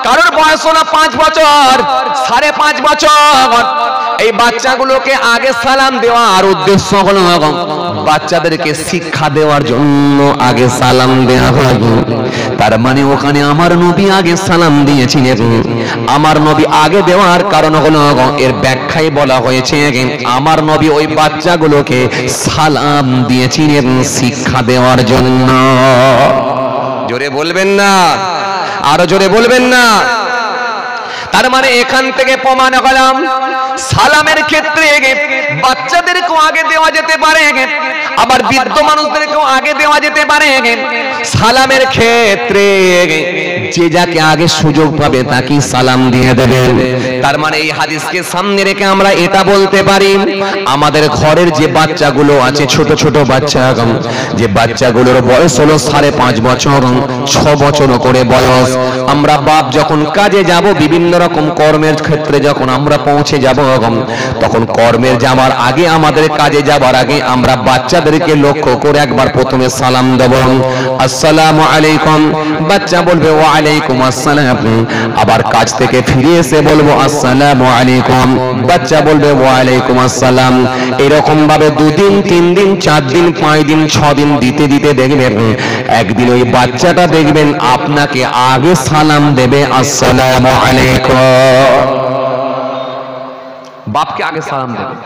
Speaker 1: কারোর বয়স হলো 5 বছর, 5.5 বছর। এই বাচ্চাগুলোকে আগে সালাম দেওয়ার উদ্দেশ্য হলো বাচ্চাদেরকে শিক্ষা দেওয়ার জন্য আগে সালাম দেওয়া হয়।
Speaker 2: তার মানে ওখানে আমার নবী আগে সালাম দিয়েছিলেন। আমার নবী আগে দেওয়ার কারণ হলো এর ব্যাখ্যায় বলা হয়েছে আমার নবী ওই বাচ্চাগুলোকে সালাম দিয়েছিলেন শিক্ষা দেওয়ার জন্য।
Speaker 1: জোরে বলবেন না, আরো জোরে বলবেন না। তার মানে এখান থেকে প্রমাণ হলাম সালামের ক্ষেত্রে বাচ্চাদেরকেও আগে দেওয়া যেতে পারে, আবার বৃদ্ধ মানুষদেরকেও আগে দেওয়া যেতে পারে। সালামের ক্ষেত্রে
Speaker 2: যে যাকে আগে সুযোগ পাবে তাকে সালাম দিয়ে দেবেন।
Speaker 1: তার মানে এই হাদিসকে সামনে রেখে আমরা
Speaker 2: এটা বলতে পারি আমাদের ঘরের যে বাচ্চাগুলো আছে ছোট ছোট বাচ্চা, যে বাচ্চাগুলোর বয়স হলো 5.5 বছর, 6 বছর করে বয়স, আমরা বাপ যখন কাজে যাব বিভিন্ন রকম কর্মের ক্ষেত্রে যখন আমরা পৌঁছে যাব, তখন কর্মের যাওয়ার আগে আমাদের কাজে যাবার আগে আমরা বাচ্চাদেরকে লক্ষ্য করে একবার প্রথমে সালাম দেব, আসসালামু আলাইকুম। বাচ্চা বলবে ওয়া আলাইকুম আসসালাম। আবার কাজ থেকে ফিরে এসে বলবো আসসালামু আলাইকুম, বাচ্চা বলবে ওয়া আলাইকুম আসসালাম। এরকম ভাবে 2 দিন 3 দিন 4 দিন 5 দিন 6 দিন দিতে দিতে দেখবেন একদিন ওই বাচ্চাটা দেখবেন আপনাকে আগে সালাম দেবে, আসসালামু আলাইকুম।
Speaker 1: বাপকে আগে সালাম দেবে।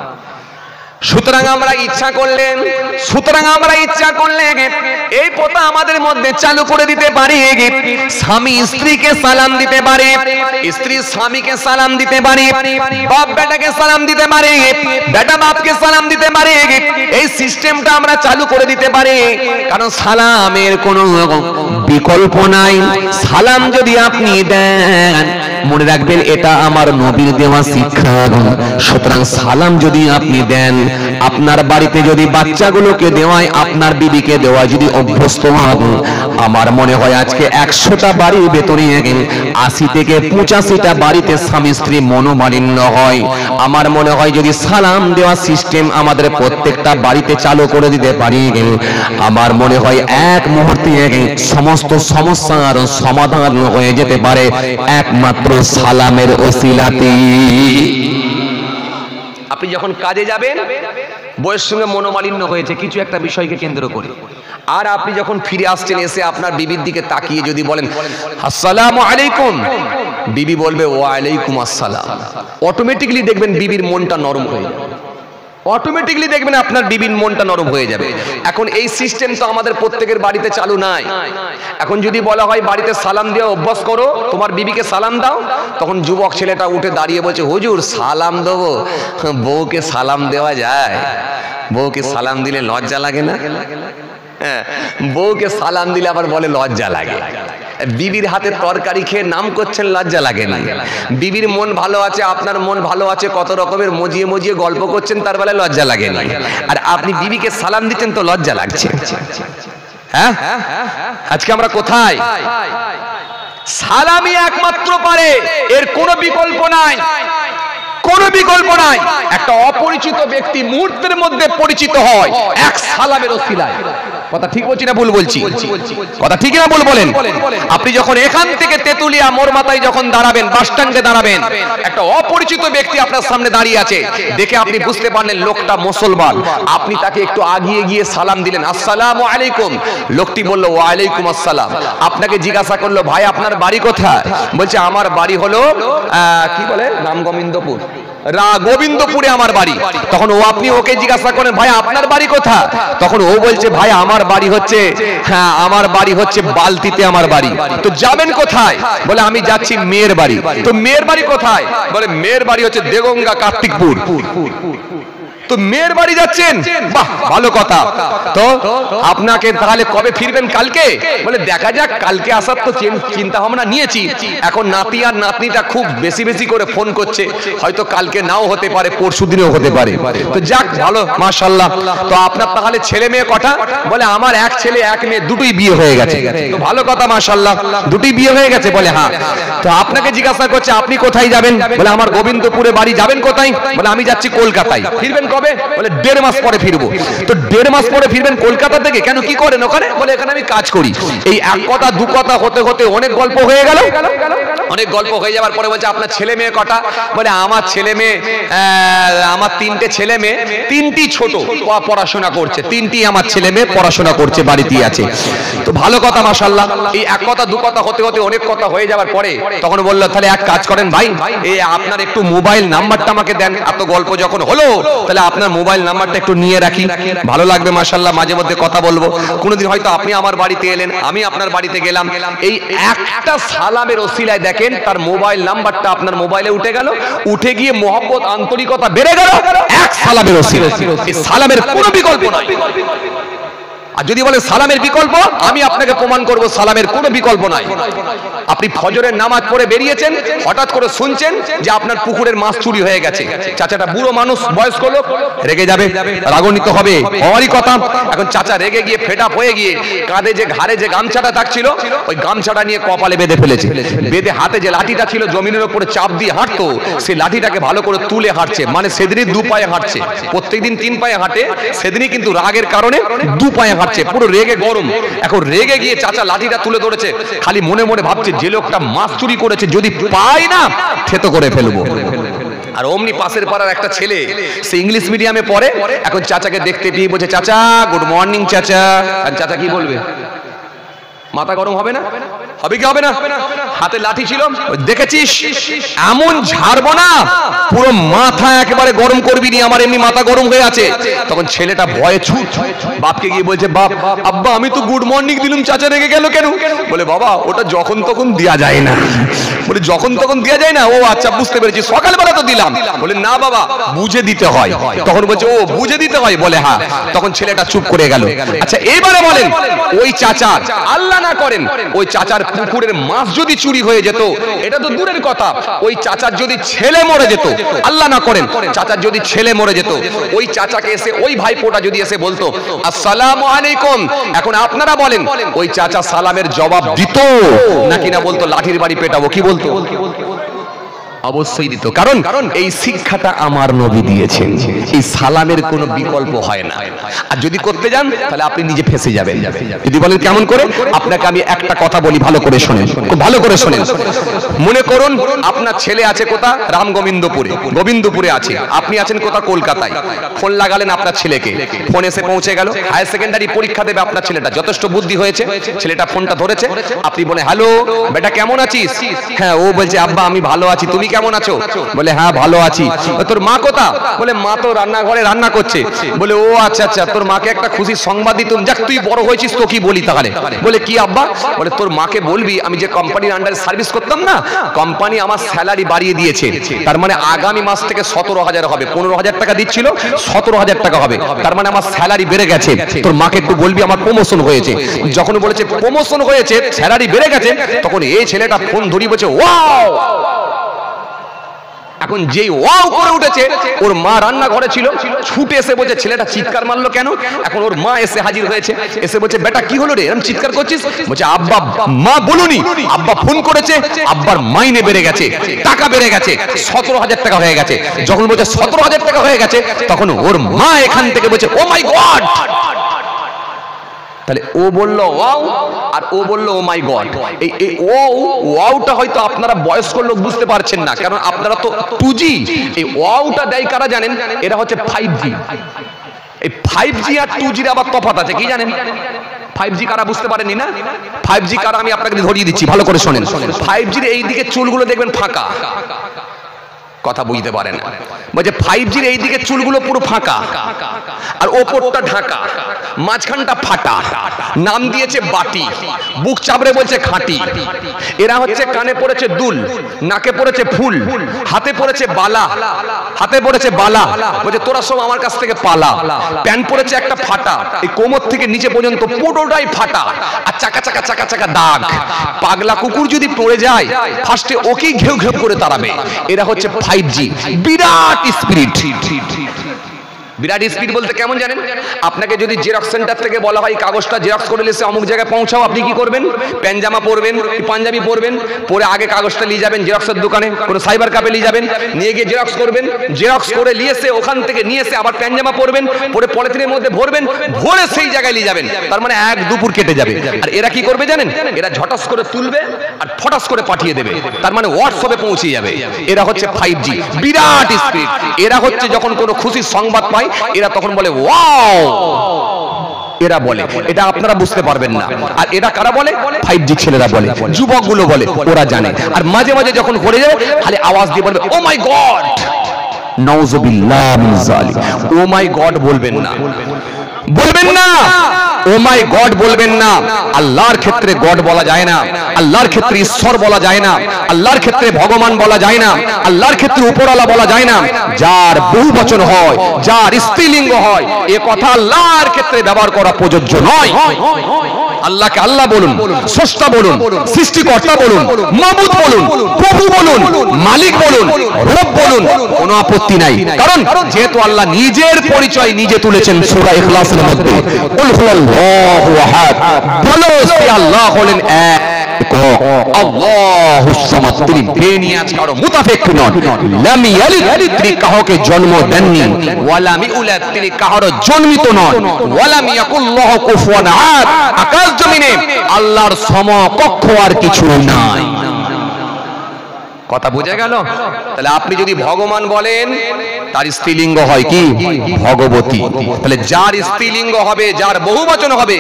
Speaker 1: সুতরাং আমরা ইচ্ছা করলে এই প্রথা আমাদের মধ্যে চালু করে দিতে পারি। স্বামী স্ত্রীকে সালাম দিতে পারে, স্ত্রী স্বামীকে সালাম দিতে পারে, বাপ বেটাকে সালাম দিতে পারে, বেটা বাপকে সালাম দিতে পারে। এই সিস্টেমটা আমরা চালু করে দিতে পারি, কারণ সালামের কোনো
Speaker 2: বিকল্প নাই। সালাম যদি আপনি দেন মনে রাখবেন এটা আমার নবীর দেওয়া শিক্ষা। সুতরাং সালাম যদি আপনি দেন, আপনার বাড়িতে যদি বাচ্চাগুলোকে দেওয়ায় আপনার বিবিকে দেওয়া যদি অভ্যস্ত হন, আমার মনে হয় আজকে 100টা বাড়ির ভেতরে 80 থেকে 85টা বাড়িতে স্বামী স্ত্রী মনোমালিন্য হয়। আমার মনে হয় যদি সালাম দেওয়া সিস্টেম আমাদের প্রত্যেকটা বাড়িতে চালু করে দিতে পারি, আমার মনে হয় এক মুহূর্তে সমস্ত সমস্যার সমাধান হয়ে যেতে পারে একমাত্র সালামের ওসিলাতে।
Speaker 1: আপনি যখন কাজে যাবেন, বউয়ের সঙ্গে মনোমালিন্য হয়েছে কিছু একটা বিষয়কে কেন্দ্র করে, আর আপনি যখন ফিরে আসছেন এসে আপনার বিবির দিকে তাকিয়ে যদি বলেন আসসালামু আলাইকুম, বিবি বলবে ওয়া আলাইকুম আসসালাম, অটোমেটিক্যালি দেখবেন বিবির মনটা নরম হয়ে যাবে। অটোমেটিক্যালি দেখবেন আপনার বিবির মনটা নরম হয়ে যাবে। এখন এই সিস্টেম তো আমাদের প্রত্যেকের বাড়িতে চালু নাই। এখন যদি বলা হয় বাড়িতে সালাম দিয়ে অভ্যাস করো, তোমার বিবিকে সালাম দাও, তখন যুবক ছেলেটা উঠে দাঁড়িয়ে বলছে হুজুর সালাম দেবো, বউকে সালাম দেওয়া যায়? বউকে সালাম দিলে লজ্জা লাগে না? হ্যাঁ, বউকে সালাম দিলে আবার বলে লজ্জা লাগে। বিবির হাতে তরকারি খেয়ে নাম করছেন, লজ্জা লাগে না? বিবির মন ভালো আছে, আপনার মন ভালো আছে, কত রকমের মজিয়ে মজিয়ে গল্প করছেন, তার বেলায় লজ্জা লাগে না। আর আপনি বিবিকে সালাম দিচ্ছেন তো লজ্জা লাগছে। হ্যাঁ, আজকে আমরা কোথায়? সালামই একমাত্র পারে, এর কোনো বিকল্প নাই, কোনো বিকল্প নাই। একটা অপরিচিত ব্যক্তি মুহূর্তের মধ্যে পরিচিত হয় এক সালামের ওসিলায়। কথা ঠিক বলছি না ভুল বলছি? কথা ঠিক না ভুল বলেন? আপনি যখন এখান থেকে তেতুলিয়া মোড় মাথায় যখন দাঁড়াবেন, বাস স্ট্যান্ডে দাঁড়াবেন, একটা অপরিচিত ব্যক্তি আপনার সামনে দাঁড়িয়ে আছে, দেখে আপনি বুঝতে পারলেন লোকটা মুসলমান। আপনি তাকে একটু আগিয়ে গিয়ে সালাম দিলেন, আসসালামু আলাইকুম। লোকটি বলল ওয়া আলাইকুম আসসালাম। আপনাকে জিজ্ঞাসা করলো ভাই আপনার বাড়ি কোথায়? বলছে আমার বাড়ি হলো কি বলে রামগোবিন্দপুর, গোবিন্দপুরে আমার বাড়ি। তখন আপনি ওকে জিজ্ঞাসা করেন ভাই আপনার বাড়ি কোথায়? তখন ও বলছে ভাই আমার বাড়ি হচ্ছে, হ্যাঁ আমার বাড়ি হচ্ছে বালতিতে আমার বাড়ি। তো যাবেন কোথায়? বলে আমি যাচ্ছি মেয়ের বাড়ি। তো মেয়ের বাড়ি কোথায়? বলে মেয়ের বাড়ি হচ্ছে দেগঙ্গা কার্তিকপুর। তো মেয়ের বাড়ি যাচ্ছেন, বাহ ভালো কথা। তো আপনাকে তাহলে কবে ফিরবেন? কালকে। বলে দেখা যাক, কালকে আসার তো চিন্তা ভাবনা নিয়েছি। এখন নাতি আর নাতনিটা খুব বেশি বেশি করে ফোন করছে, হয়তো কালকে নাও হতে পারে, পরশু দিনেও হতে পারে। তো যাক ভালো, মাশাআল্লাহ। তো আপনার তাহলে ছেলে মেয়ে কটা? বলে আমার এক ছেলে এক মেয়ে, দুটোই বিয়ে হয়ে গেছে। তো ভালো কথা, মাশাআল্লাহ, দুটোই বিয়ে হয়ে গেছে। বলে হ্যাঁ। তো আপনাকে জিজ্ঞাসা করছে আপনি কোথায় যাবেন? বলে আমার গোবিন্দপুরে বাড়ি। যাবেন কোথায়? বলে আমি যাচ্ছি কলকাতায়। ফিরবেন কবে? বলে 1.5 মাস পরে ফিরবো। তো 1.5 মাস পরে ফিরবেন কলকাতা থেকে? কেন, কি করেন ওখানে? বলে এখানে আমি কাজ করি। এই এক কথা দু কথা হতে হতে অনেক গল্প হয়ে গেল। অনেক গল্প হয়ে যাওয়ার পরে বলছে আপনার ছেলে মেয়ে কটা? বলে আমার ছেলে মেয়ে, আমার 3টে ছেলে মেয়ে, 3টি ছোট পড়াশোনা করছে, 3টি আমার ছেলে মেয়ে পড়াশোনা করছে, বাড়িতেই আছে। তো ভালো কথা, মাশাআল্লাহ। এই এক কথা দু কথা হতে হতে অনেক কথা হয়ে যাওয়ার পরে তখন বললো তাহলে এক কাজ করেন ভাই, এই আপনার একটু মোবাইল নাম্বারটা আমাকে দেন। এত গল্প যখন হলো তাহলে আপনার মোবাইল নাম্বারটা একটু নিয়ে রাখি, ভালো লাগবে মাশাআল্লাহ, মাঝে মধ্যে কথা বলবো। কোনোদিন হয়তো আপনি আমার বাড়িতে এলেন, আমি আপনার বাড়িতে গেলাম, এই একটা সালামের ওসিলায় দেখেন তার মোবাইল নাম্বারটা আপনার মোবাইলে উঠে গেল, উঠে গিয়ে মহব্বত আন্তরিকতা বেড়ে গেল এক সালামের ওসিলায়। এই সালামের কোনো বিকল্প নাই। আর যদি বলে সালামের বিকল্প, আমি আপনাকে প্রমাণ করব সালামের কোনো বিকল্প নাই। আপনি ফজরের নামাজ পড়ে বেরিয়েছেন, হঠাৎ করে শুনছেন যে আপনার পুকুরের মাছ চুরি হয়ে গেছে। চাচাটা বুড়ো মানুষ, বয়স্ক লোক, রেগে যাবে, রাগান্বিত হবে, হওয়ারই কথা। এখন চাচা রেগে গিয়ে ফেড আপ হয়ে গিয়ে কাঁধে যে ঘাড়ে যে গামছাটা থাকছিল, ওই গামছাটা নিয়ে কপালে বেঁধে ফেলেছে। বেঁধে হাতে যে লাঠিটা ছিল জমিনের উপরে চাপ দিয়ে হাঁটতো, সেই লাঠিটাকে ভালো করে তুলে হাঁটছে। মানে সেদিনই 2 পায়ে হাঁটছে, প্রত্যেকদিন 3 পায়ে হাঁটে, সেদিনই কিন্তু রাগের কারণে 2 পায়ে হাঁটছে, পুরো রেগে গরম। এখন রেগে গিয়ে চাচা লাঠিটা তুলে ধরেছে, খালি মনে মনে ভাবছে যে লোকটা মাছ চুরি করেছে যদি পাই না থেতো করে ফেলবো। আর অমনি পাশের পাড়ার একটা ছেলে, সে ইংলিশ মিডিয়ামে পড়ে, এখন চাচাকে দেখতে পেয়ে বলছে চাচা গুড মর্নিং চাচা। আর চাচা কি বলবে? মাথা গরম হবে না? হবে কি হবে না? হাতে লাঠি ছিল, দেখেছিস এমন ঝাড়বো না পুরো মাথা একেবারে গরম করবি নি, আমার এমনি মাথা গরম হয়ে আছে। তখন ছেলেটা ভয়ে ছুট বাপকে গিয়ে বলছে বাপ, আব্বা আমি তো গুড মর্নিং দিলাম, চাচা রেগে গেল কেন? বলে বাবা ওটা যখন তখন দেয়া যায় না। বলে যখন তখন দেয়া যায় না? ও আচ্ছা বুঝতে পেরেছি, সকালবেলা তো দিলাম। বলে না বাবা বুঝে দিতে হয়। তখন বলছে ও বুঝে দিতে হয়? বলে হ্যাঁ। তখন ছেলেটা চুপ করে গেল। আচ্ছা এইবারে বলেন, ওই চাচা আল্লাহ না করেন ওই চাচার পুকুরের মাছ যদি চুরি হয়ে যেত, এটা তো দূরের কথা, ওই চাচার যদি ছেলে মরে যেত, আল্লাহ না করেন চাচার যদি ছেলে মরে যেত, ওই চাচাকে এসে ওই ভাইপোটা যদি এসে বলতো আসসালামু আলাইকুম, এখন আপনারা বলেন ওই চাচা সালামের জবাব দিত নাকি না বলতো লাঠির বাড়ি পেটাবো? কি বলতো? অবশ্যই দিত, কারণ এই শিক্ষাটা আমার নবী দিয়েছেন, এই সালামের কোনো বিকল্প হয় না। আর যদি করতে যান তাহলে আপনি নিজে ফেঁসে যাবেন। যদি বলেন কেমন করে, আপনাকে আমি একটা কথা বলি, ভালো করে শোনেন, খুব ভালো করে শোনেন। মনে করুন আপনার ছেলে আছে কোথা? রামগোবিন্দপুরে, গোবিন্দপুরে আছে, আপনি আছেন কোথা? কলকাতায়। ফোন লাগালেন আপনার ছেলেকে, ফোন এসে পৌঁছে গেল। হায়ার সেকেন্ডারি পরীক্ষা দেবে আপনার ছেলেটা, যথেষ্ট বুদ্ধি হয়েছে, ছেলেটা ফোনটা ধরেছে। আপনি বলে হ্যালো বেটা কেমন আছিস? হ্যাঁ। ও বলছে আব্বা আমি ভালো আছি, তুমি কেমন আছো? বলে হ্যাঁ ভালো আছি। তোর মা কোথা? বলে মা তো রান্নাঘরে রান্না করছে। বলে ও আচ্ছা আচ্ছা, তোর মাকে একটা খুশির সংবাদ দিতুম, যাক তুই বড় হয়েছিস তো কি বলি তাহলে? বলে কি আব্বা? বলে তোর মাকে বলবি আমি যে কোম্পানির আন্ডারে সার্ভিস করতাম না, কোম্পানি আমার স্যালারি বাড়িয়ে দিয়েছে, তার মানে আগামী মাস থেকে 17,000 হবে। 15,000 টাকা দিচ্ছিল, 17,000 টাকা হবে, তার মানে আমার স্যালারি বেড়ে গেছে। তোর মাকে একটু বলবি আমার প্রমোশন হয়েছে। যখন বলেছে প্রমোশন হয়েছে, স্যালারি বেড়ে গেছে, তখন এই ছেলেটা ফোন ধরি বলছে ওয়াও। এখন যেই ওয়াও করে উঠেছে, ওর মা রান্নাঘরে ছিল, ছুটে এসে বলছে ছেলেটা চিৎকার মারলো কেন? এখন ওর মা এসে হাজির হয়েছে, এসে বলছে বেটা কি হলো রে, এরকম চিৎকার করছিস? বলছে আব্বা, মা বলুনি, আব্বা ফোন করেছে, আব্বার মাইনে বেড়ে গেছে, টাকা বেড়ে গেছে, 17,000 টাকা হয়ে গেছে। যখন বলছে 17,000 টাকা হয়ে গেছে, তখন ওর মা এখান থেকে বলছে ও মাই গড। তাহলে ও বলল ওয়াও আর ও বলল ও মাই গড। এই ওয়াওটা হয়তো আপনারা বয়স্ক লোক বুঝতে পারছেন না, কারণ আপনারা তো 2G। এই ওয়াওটা দেয় কারা জানেন? এরা হচ্ছে 5G। এই 5G আর 2G এর আবার তফাৎ আছে, কি জানেন? 5G কারা বুঝতে পারেননি না? 5G কারা আমি আপনাকে ধরিয়ে দিচ্ছি, ভালো করে শোনেন। 5G এর এই দিকে চুলগুলো দেখবেন ফাঁকা, কথা বুঝতে পারে না। বলছে 5Gর এইদিকে চুলগুলো পুরো ফাঁকা আর ওপরটা ঢাকা, মাঝখানটা ফাটা, নাম দিয়েছে বাটি, বুক চাপড়ে বলছে খাঁটি। এরা হচ্ছে কানে পড়েছে দুল, নাকে পড়েছে ফুল, হাতে পড়েছে বালা, হাতে পড়েছে বালা। বলছে তোরা সব আমার কাছ থেকে পালা। প্যান্ট পড়েছে একটা ফাটা, এই কোমর থেকে নিচে পর্যন্ত পুরোটাই ফাটা আর চাকা চাকা চাকা চাকা দাগ। পাগলা কুকুর যদি পড়ে যায় ফার্স্টে ওকেই ঘেউ ঘেউ করে তাড়াবে। এরা হচ্ছে 5G, বিরাট স্পিরিট। বিরাট স্পিড বলতে কেমন জানেন? আপনাকে যদি জেরক্স সেন্টার থেকে বলা হয় কাগজটা জেরক্স করে এসে অমুক জায়গায় পৌঁছাও, আপনি কি করবেন? প্যান্ট-জামা পরবেন, পাঞ্জাবি পরবেন, পরে আগে কাগজটা নিয়ে যাবেন জেরক্সের দোকানে, কোনো সাইবার ক্যাফে নিয়ে যাবেন, নিয়ে গিয়ে জেরক্স করবেন, জেরক্স করে নিয়ে এসে ওখান থেকে নিয়ে এসে আবার প্যান্ট-জামা পরবেন, পরে পলিথিনের মধ্যে ভরবেন, ভরে সেই জায়গায় নিয়ে যাবেন। তার মানে এক দুপুর কেটে যাবে। আর এরা কি করবে জানেন? এরা ঝটাস করে তুলবে আর ফটাস করে পাঠিয়ে দেবে, তার মানে হোয়াটসঅ্যাপে পৌঁছে যাবে। এরা হচ্ছে 5G, বিরাট স্পিড। এরা হচ্ছে যখন কোনো খুশির সংবাদ পায় এরা তখন বলে ওয়াও, এরা বলে। এটা আপনারা বুঝতে পারবেন না। আর এটা কারা বলে? 5G ছেলেরা বলে, যুবকগুলো বলে, ওরা জানে। আর মাঝে মাঝে যখন করে যায় খালি আওয়াজ দিয়ে বলবে ও মাই গড, নাউযুবিল্লাহ মিন যালিক। ও মাই গড বলবেন না, বলবেন না, ও মাই গড বলবেন না। আল্লাহর ক্ষেত্রে গড বলা যায় না, আল্লাহর ক্ষেত্রে ঈশ্বর বলা যায় না, আল্লাহর ক্ষেত্রে ভগবান বলা যায় না, আল্লাহর ক্ষেত্রে উপরওয়ালা বলা যায় না। যার বহু বচন হয়, যার স্ত্রীলিঙ্গ হয়, এ কথা আল্লাহর ক্ষেত্রে ব্যবহার করা প্রযোজ্য নয়। আল্লাহকে আল্লাহ বলুন, স্রষ্টা বলুন, সৃষ্টিকর্তা বলুন, মাবুদ বলুন, প্রভু বলুন, মালিক বলুন, রব বলুন, কোনো আপত্তি নাই। কারণ যেহেতু আল্লাহ নিজের পরিচয় নিজে তুলেছেন সূরা ইখলাসের মধ্যে, কুল হুয়াল্লাহু আহাদ, বলো যে আল্লাহ হলেন এক, আল্লাহুস সামাদ, তিনি বেনিয়াজ কারো মুতাফিক নন, লাম ইয়ালিদ, তিনি কাউকে জন্ম দেননি, ওয়া লাম ইউলাদ, তিনি কারো জন্মিত নন, ওয়া লাম ইয়াকুল্লাহু কুফুয়ান আহাদ, আকাশ জমিনে আল্লাহর সমকক্ষ আর কিছু নাই। কথা বোঝা গেল? তাহলে আপনি যদি ভগবান বলেন তার স্ত্রীলিঙ্গ হয় কি? ভগবতী। তাহলে যার স্ত্রীলিঙ্গ হবে, যার বহুবচন হবে,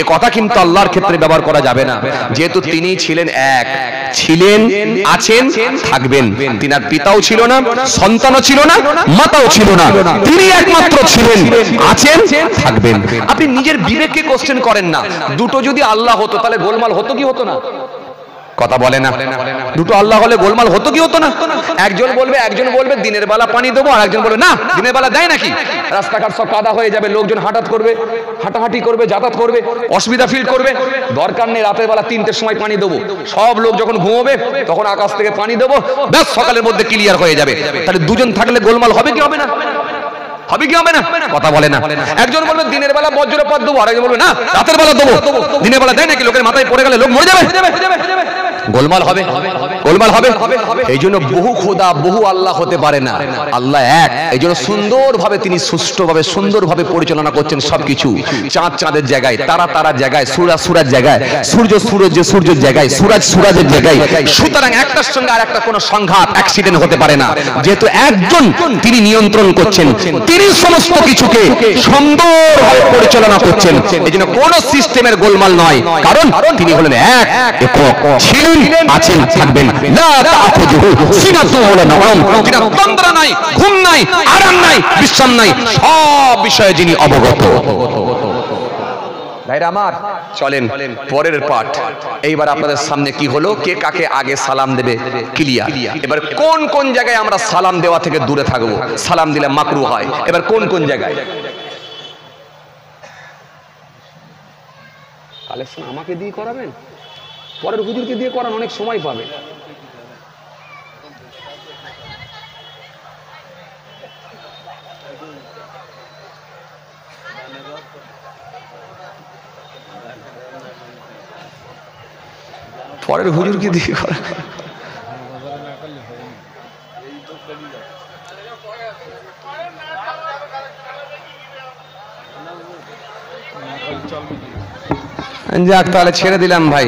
Speaker 1: এ কথা কিন্তু আল্লাহর ক্ষেত্রে ব্যবহার করা যাবে না। যেহেতু তিনি ছিলেন এক, ছিলেন, আছেন, থাকবেন। তিনার পিতাও ছিল না, সন্তানও ছিল না, মাতাও ছিল না, তিনি একমাত্র ছিলেন, আছেন, থাকবেন। আপনি নিজের বিবেককে কোশ্চেন করেন না। দুটো যদি আল্লাহ হতো তাহলে গোলমাল হতো কি হতো না? কথা বলে না। দুটো আল্লাহ হলে গোলমাল হতো কি হতো না? একজন বলবে দিনের বেলা পানি দেবো, আর একজন বলবে না দিনের বেলা দেয় নাকি, রাস্তাঘাট সব কাদা হয়ে যাবে, লোকজন হাঁটাহাঁটি করবে, যাতায়াত করবে, অসুবিধা ফিল করবে। দরকার নেই রাতের বেলা 3টের সময় পানি দেবো, সব লোক যখন ঘুমোবে তখন আকাশ থেকে পানি দেবো, ব্যাস সকালের মধ্যে ক্লিয়ার হয়ে যাবে। তাহলে দুজন থাকলে গোলমাল হবে কি হবে না? হবে কি হবে না? কথা বলে না। একজন বলবে দিনের বেলা বজ্রপাত দেবো, আর একজন বলবে না রাতের বেলা দেবো। দিনের বেলা দেয় নাকি? লোকের মাথায় পড়ে গেলে লোক মরে যাবে, গোলমাল হবে, গোলমাল হবে। এই জন্য বহু খোদা, বহু আল্লাহ হতে পারে না, আল্লাহ এক। এই জন্য সুন্দরভাবে তিনি সুষ্ঠুভাবে সুন্দরভাবে পরিচালনা করছেন সবকিছু। চাঁদ চাঁদের জায়গায়, তারা তারার জায়গায়, সূরজ সূরজ জায়গায়, সূর্য সূর্যের জায়গায়, সুরাজ সুরাজের জায়গায়। সুতরাং একটার সঙ্গে আর একটা কোনো সংঘাত, অ্যাক্সিডেন্ট হতে পারে না। যেহেতু একজন তিনি নিয়ন্ত্রণ করছেন, তিনি সমস্ত কিছুকে সুন্দরভাবে পরিচালনা করছেন। এই জন্য কোনো সিস্টেমের গোলমাল নয়, কারণ তিনি হলেন এক, একক, ছিলেন, আছেন, থাকবেন। না তাখুযুহু সিনাতুন ওয়ালা নাওম, তিনি তন্দ্রা নাই, ঘুম নাই, আরাম নাই, বিশ্রাম নাই, সব বিষয়ে যিনি অবগত। ভাইরা আমার, চলেন পরের পাঠ। এইবার আপনাদের সামনে কি হলো, কে কাকে আগে সালাম দেবে ক্লিয়ার। এবার কোন কোন জায়গায় আমরা সালাম দেওয়া থেকে দূরে থাকবো, সালাম দিলে মাকরু হয়। এবার কোন কোন জায়গায় কালেকশন আমাকে দিয়ে করাবেন, পরের হুজুরকে দিয়ে করান, অনেক সময় পাবে। পরের হুজুরকে দিয়ে করা যাক, তাহলে ছেড়ে দিলাম ভাই।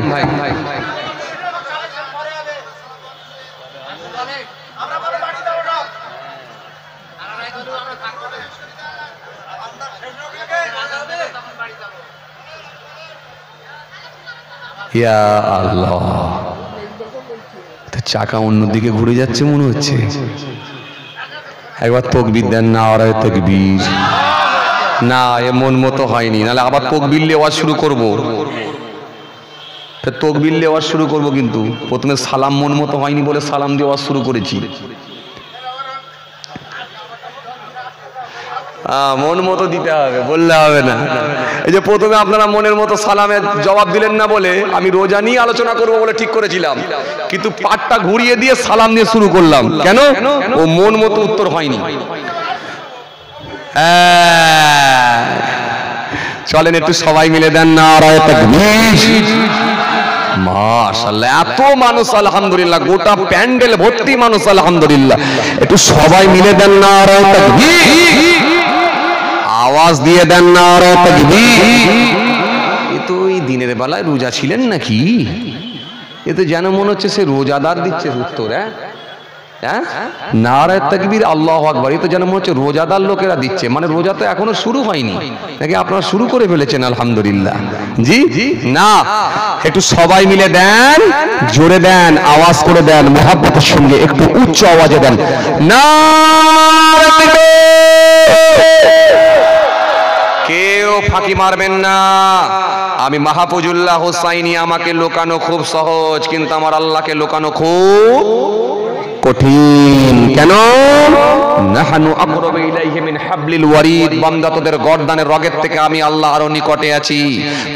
Speaker 1: ইয়া আল্লাহ, চাকা অন্যদিকে ঘুরে যাচ্ছে মনে হচ্ছে। একবার তকবীর দেন না, আর তকবীর না, এ মন মতো হয়নি, নাহলে আবার তকবীর দেওয়া শুরু করব। তকবীর দেওয়া শুরু করব, কিন্তু প্রথমে সালাম মন মতো হয়নি বলে সালাম দেওয়া শুরু করেছি। মন মতো দিতে হবে, বললে হবে না। এই যে প্রথমে আপনারা মনের মতো সালামের জবাব দিলেন না বলে আমি রোজা নিয়ে আলোচনা করব বলে ঠিক করেছিলাম, কিন্তু পাটটা ঘুরিয়ে দিয়ে সালাম দিয়ে শুরু করলাম। কেন? ও মন মতো উত্তর হয়নি। চলেন একটু সবাই মিলে দেন নারায়ে তাকবীর। মাশাআল্লাহ, এত মানুষ আলহামদুলিল্লাহ, গোটা প্যান্ডেল ভর্তি মানুষ আলহামদুলিল্লাহ। একটু সবাই মিলে দেন নারায়ে তাকবীর, আওয়াজ দিয়ে দেন নারায়ে তাকবীর। এ তো এই দিনের বেলায় রোজা ছিলেন নাকি? এ তো যেন মনে হচ্ছে সে রোজাদার দিচ্ছে উত্তর। হ্যাঁ, নারায়ে তাকবীর, আল্লাহু আকবার, এ তো যেন মনে হচ্ছে রোজাদার লোকেরা দিচ্ছে। মানে রোজা তো এখনো শুরু হয়নি নাকি আপনারা শুরু করে ফেলেছেন? আলহামদুলিল্লাহ। জি না, একটু সবাই মিলে দেন, জোরে দেন, আওয়াজ করে দেন, মহব্বতের সঙ্গে একটু উচ্চ আওয়াজে দেন নারায়ে তাকবীর। কেউ ফাঁকি মারবেন না। আমি মাহফুজুল্লাহ হোসাইনি, আমাকে লোকানো খুব সহজ, কিন্তু আমার আল্লাহকে লোকানো খুব কঠিন। কেন? নাহানু আকরাবু ইলাইহি মিন হাবলিল ওয়ারিদ, বান্দা তোদের গর্দানের রগের থেকে আমি আল্লাহ আরো নিকটে আছি।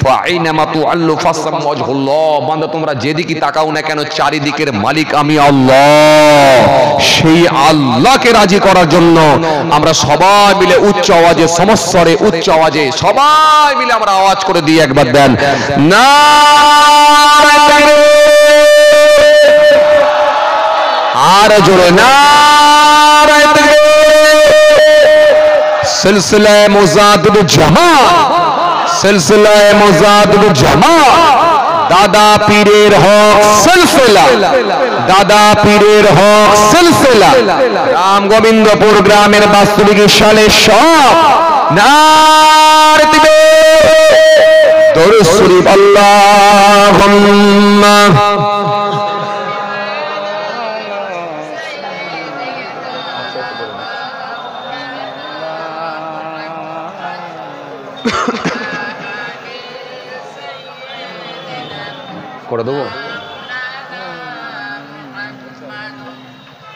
Speaker 1: ফাইনামা তুআল্লু ফাসাম ওয়াজহুল্লাহ, বান্দা তোমরা যেদিকে তাকাও না কেন চারিদিকের মালিক আমি আল্লাহ। সেই আল্লাহকে রাজি করার জন্য আমরা সবাই মিলে উচ্চ আওয়াজে, সমস্বরে উচ্চ আওয়াজে সবাই মিলে আমরা আওয়াজ করে দিই, একবার দেন নারায়ে তাকবীর, আর জোরে নারায়ে তাকবীর। সিলসিলায়ে মুজাদ্দিদ জামাত, সিলসিলায়ে মুজাদ্দিদ জামাত, দাদা পীরের হক সিলসিলা, দাদা পীরের হক সিলসিলা, রাম গোবিন্দপুর গ্রামের বাস্তবিক সালে সব নারায়ে তাকবীর। দরুদ শরীফ আল্লাহুম্মা করে দেবো,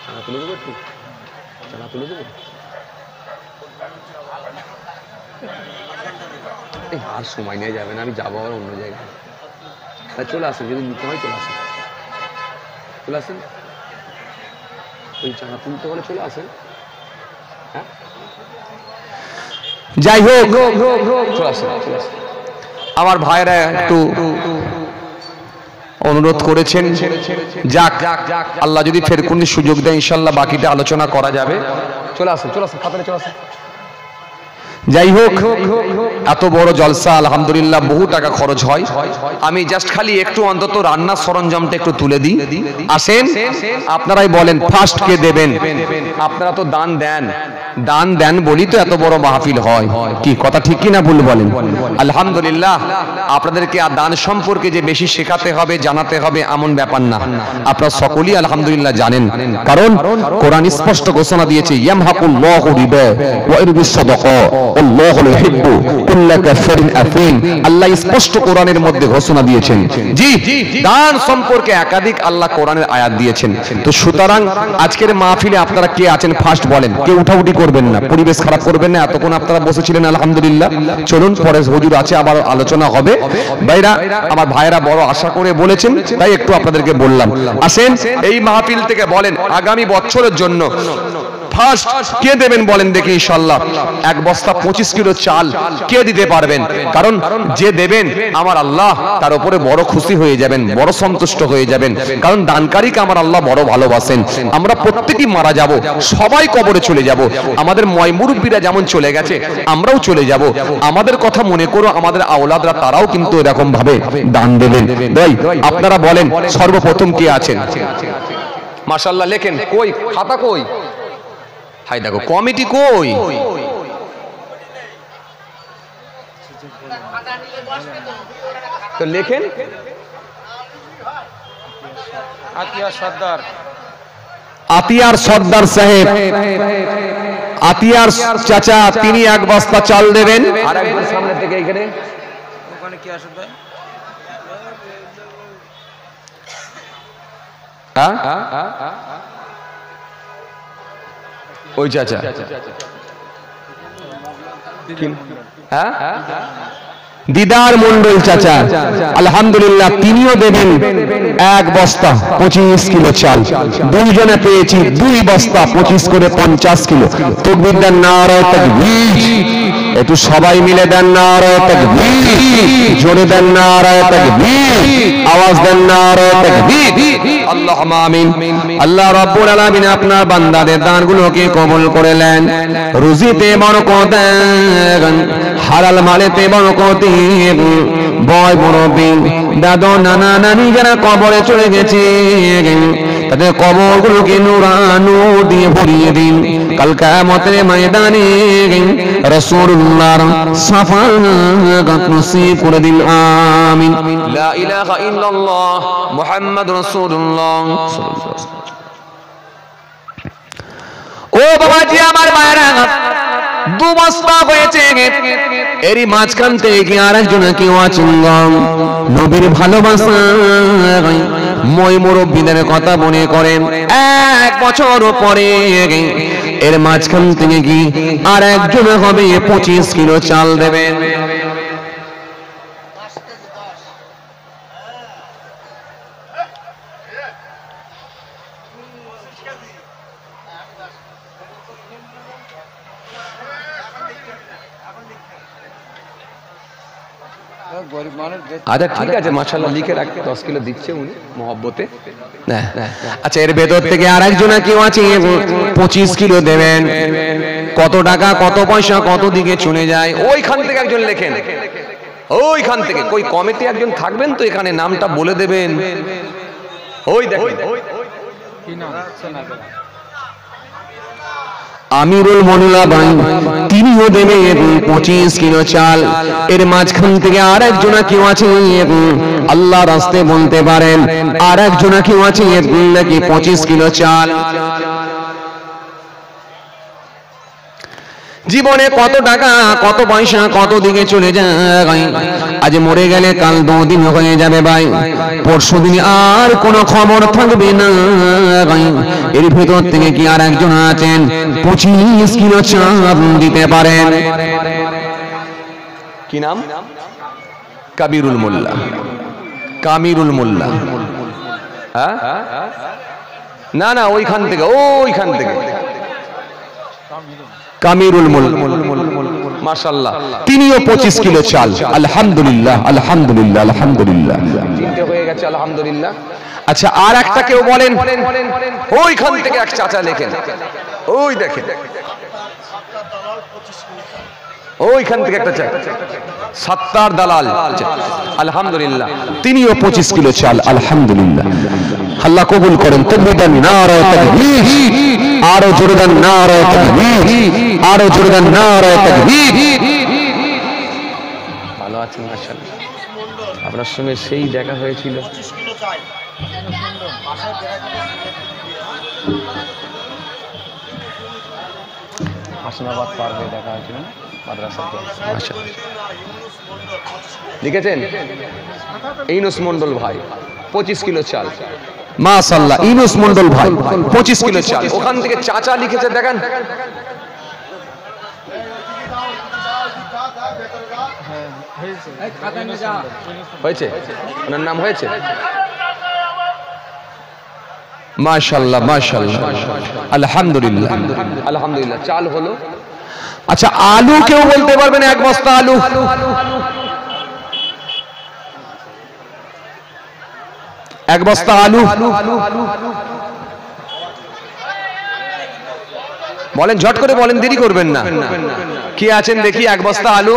Speaker 1: চানা তুলে দেবো, একটু চানা তুলে দেবো। আর সময় নিয়ে যাবে না, আমি যাবো আবার অন্য জায়গায়। চলে আসেন, যদি নিতে হয় চলে আসেন, চলে আসেন। ওই চানা তুলতে হলে চলে আসেন। হ্যাঁ, যাই হোক, চলে আসেন, চলে আসেন। আমার ভাইরা একটু অনুরোধ করেছেন, যাক আল্লাহ যদি ফের কোন সুযোগ দেয় ইনশাআল্লাহ বাকিটা আলোচনা করা যাবে। চলে আসেন, চলে আসেন, খাতারে চলে আসেন। যাই হোক, এত বড় জলসা আলহামদুলিল্লাহ, বহু টাকা খরচ হয়। আমি জাস্ট খালি একটু অন্তত রান্নার সরঞ্জামটা একটু তুলে দিই। আসেন, আপনারাই বলেন ফার্স্ট কে দেবেন? আপনারা তো দান দেন, দান দেন বলি তো এত বড় মাহফিল হয়। কি কথা ঠিক কি না ভুল বলেন? আলহামদুলিল্লাহ, আপনাদেরকে আর দান সম্পর্কে যে বেশি শেখাতে হবে, জানাতে হবে এমন ব্যাপার না, আপনারা সকলেই আলহামদুলিল্লাহ জানেন। কারণ কোরআন স্পষ্ট ঘোষণা দিয়েছে, ইয়ামহাকুল্লাহু রিবা ওয়া ইরবিস সাদাকা আল্লাহু ইউহিব্বু কুল্লা কাফারিন আফিম। আল্লাহ স্পষ্ট কোরআনের মধ্যে ঘোষণা দিয়েছেন। জি, দান সম্পর্কে একাধিক আল্লাহ কোরআনের আয়াত দিয়েছেন। তো সুতরাং আজকের মাহফিলে আপনারা কে আছেন ফার্স্ট বলেন। কেউ উঠাউঠি করবেন না, পরিবেশ খারাপ করবেন না। এতক্ষণ আপনারা বসেছিলেন আলহামদুলিল্লাহ। চলুন, পরে হুজুর আছে, আবার আলোচনা হবে। ভাইরা, আমার ভাইরা বড় আশা করে বলেছেন, তাই একটু আপনাদেরকে বললাম। আসেন, এই মাহফিল থেকে বলেন আগামী বছরের জন্য ফার্স্ট কে দেবেন বলেন দেখি ইনশাআল্লাহ। এক বস্তা 25 কিলো চাল কে দিতে পারবেন? কারণ যে দেবেন আমার আল্লাহ তার উপরে বড় খুশি হয়ে যাবেন, বড় সন্তুষ্ট হয়ে যাবেন। কারণ দানকারীকে আমার আল্লাহ বড় ভালোবাসেন। আমরা প্রত্যেকেই মারা যাব, সবাই কবরে চলে যাব। আমাদের ময় মুরব্বীরা যেমন চলে গেছে, আমরাও চলে যাব। আমাদের কথা মনে করো, আমাদের আওলাদরা তারাও কিন্তু এরকম ভাবে দান দেবেন। ভাই আপনারা বলেন সর্বপ্রথম কে আছেন? মাশাআল্লাহ, লেখেন। কই খাতা কই? হাই দেখো, কমিটি কই? তো লেখেন। আতিয়া সর্দার,
Speaker 2: আতিয়ার সর্দার সাহেব, আতিয়ার চাচা, তিনি 1 বস্তা চাল দেবেন।
Speaker 1: আর একজন সামনে থেকে এখানে
Speaker 3: ওখানে কি আসে ভাই?
Speaker 1: ওই চাচা, হ্যাঁ
Speaker 2: দিদার মন্ডল চাচা, আলহামদুলিল্লাহ, তিনিও দেবেন 1 বস্তা 25 কিলো চাল। দুইজনে পেয়েছি 2 বস্তা 25 করে 50 কিলো। তাকবীর দেন, নারায়ে তাকবীর। একটু সবাই মিলে দেন নারায়ে তাকবীর, জোরে দেন নারায়ে তাকবীর, আওয়াজ দেন নারায়ে তাকবীর। আল্লাহুম্মা আমিন। আল্লাহ রাব্বুল আলামিন আপনার বান্দাদের দানগুলোকে কবুল করে নেন, রুজিতে বরকত দেন, হালাল মালেতে বরকত দিন। বয় মুরব্বি, দাদা, নানা, নানি যারা কবরে চলে গেছে তাদের কবরগুলোকে নূরানূর দিয়ে ভরিয়ে দিন। কাল কিয়ামতের ময়দানে রাসূলুল্লাহর শাফাআত নসিব করে দিন, আমিন।
Speaker 1: লা ইলাহা ইল্লাল্লাহ মুহাম্মাদুর রাসূলুল্লাহ।
Speaker 2: ও বাবাজি, আমার ভাইরা, 2 বস্তা হয়েছে। এরই মাঝখান থেকে আরেকজন কেউ আছেন নবীর ভালোবাসা মই মুরব্বিদের কথা মনে করেন। 1 বছর পরে এর মাঝখান থেকে কি আর একজন হবে 25 কিলো চাল দেবেন।
Speaker 1: আচ্ছা ঠিক আছে, মাশাআল্লাহ, লিখে রাখতে 10 কিলো দিচ্ছে উনি মহব্বতে।
Speaker 2: আচ্ছা, এর ভেতর থেকে আর একজন কেউ আছে 25 কিলো দেবেন। কত টাকা, কত পয়সা, কত দিকে চলে যায়?
Speaker 1: ওইখান থেকে একজন লেখেন, ওইখান থেকে। কই কমিটি একজন থাকবেন তো এখানে, নামটা বলে দেবেন। ওই দেখেন,
Speaker 3: কি নাম?
Speaker 2: আমিরুল মনিলা ভাই, তিনিও দেবেন 25 কিলো চাল। এর মাঝখান থেকে আর একজন কেউ আছে আল্লাহ রাস্তে বলতে পারেন, আর একজন কেউ আছে নাকি 25 কিলো চাল। জীবনে কত টাকা, কত পয়সা, কত দিকে চলে যায়। আজ মরে গেলে কাল 2 দিন হয়ে যাবে ভাই, পরশু দিন আর কোনো খবর থাকবে না। এর ভিতর থেকে কি আর একজন আছেন 25 কিলো চাল দিতে পারেন?
Speaker 1: কি নাম?
Speaker 2: কাবিরুল মোল্লা, কামিরুল মোল্লা।
Speaker 1: হ্যাঁ না না, ওইখান থেকে, ওইখান থেকে
Speaker 2: কামিরুল মোল্লা,
Speaker 1: মাশাআল্লাহ,
Speaker 2: তিনিও 25 কিলো চাল। আলহামদুলিল্লাহ, আলহামদুলিল্লাহ, আলহামদুলিল্লাহ।
Speaker 1: 3টে হয়ে গেছে, আলহামদুলিল্লাহ।
Speaker 2: আচ্ছা, আর একটা কেউ বলেন।
Speaker 1: ওইখান থেকে এক চাচা লেখেন, ওই দেখেন, ওইখান থেকে একটা চাচা, সাত্তার দালাল, আলহামদুলিল্লাহ,
Speaker 2: তিনিও 25 কিলো চাল। আলহামদুলিল্লাহ, আল্লাহ কবুল করেন। তাকবীর দেন, নারায়ে তাকবীর। আরো জোরে দেন, নারায়ে তাকবীর। আরো জোরে দেন, নারায়ে তাকবীর।
Speaker 1: ভালো আছেন মাশাআল্লাহ, আপনার সঙ্গে সেই দেখা হয়েছিল। হাসনাবাদ পার্কে দেখা হয়েছিল মাদ্রাসাতে। আচ্ছা, লিখেছেন ইউনুস মন্ডল ভাই 25 কিলো চাল।
Speaker 2: মাশাআল্লাহ, ইউনুস মন্ডল ভাই 25 কিলো চাল।
Speaker 1: ওখান থেকে চাচা লিখেছে, দেখেন। হয়েছে, ওনার নাম হয়েছে।
Speaker 2: মাশাআল্লাহ, মাশাআল্লাহ, আলহামদুলিল্লাহ,
Speaker 1: আলহামদুলিল্লাহ, চাল হলো।
Speaker 2: আচ্ছা, আলু কেউ বলতে পারবেন? 1 বস্তা আলু। এক বস্তা আলু বলেন, ঝট করে বলেন, দেরি করবেন না। কি আছেন দেখি? 1 বস্তা আলু।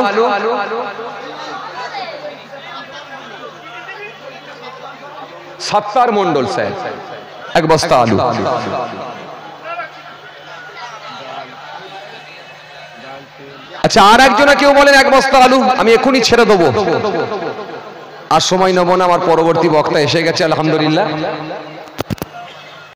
Speaker 1: সাত্তার মন্ডল সাহেব,
Speaker 2: 1 বস্তা আলু। আচ্ছা, আর একজনা কেউ বলেন 1 বস্তা আলু। আমি এক্ষুনি ছেড়ে দেবো,
Speaker 1: আর সময় নেব না, আমার পরবর্তী বক্তা এসে গেছে, আলহামদুলিল্লাহ।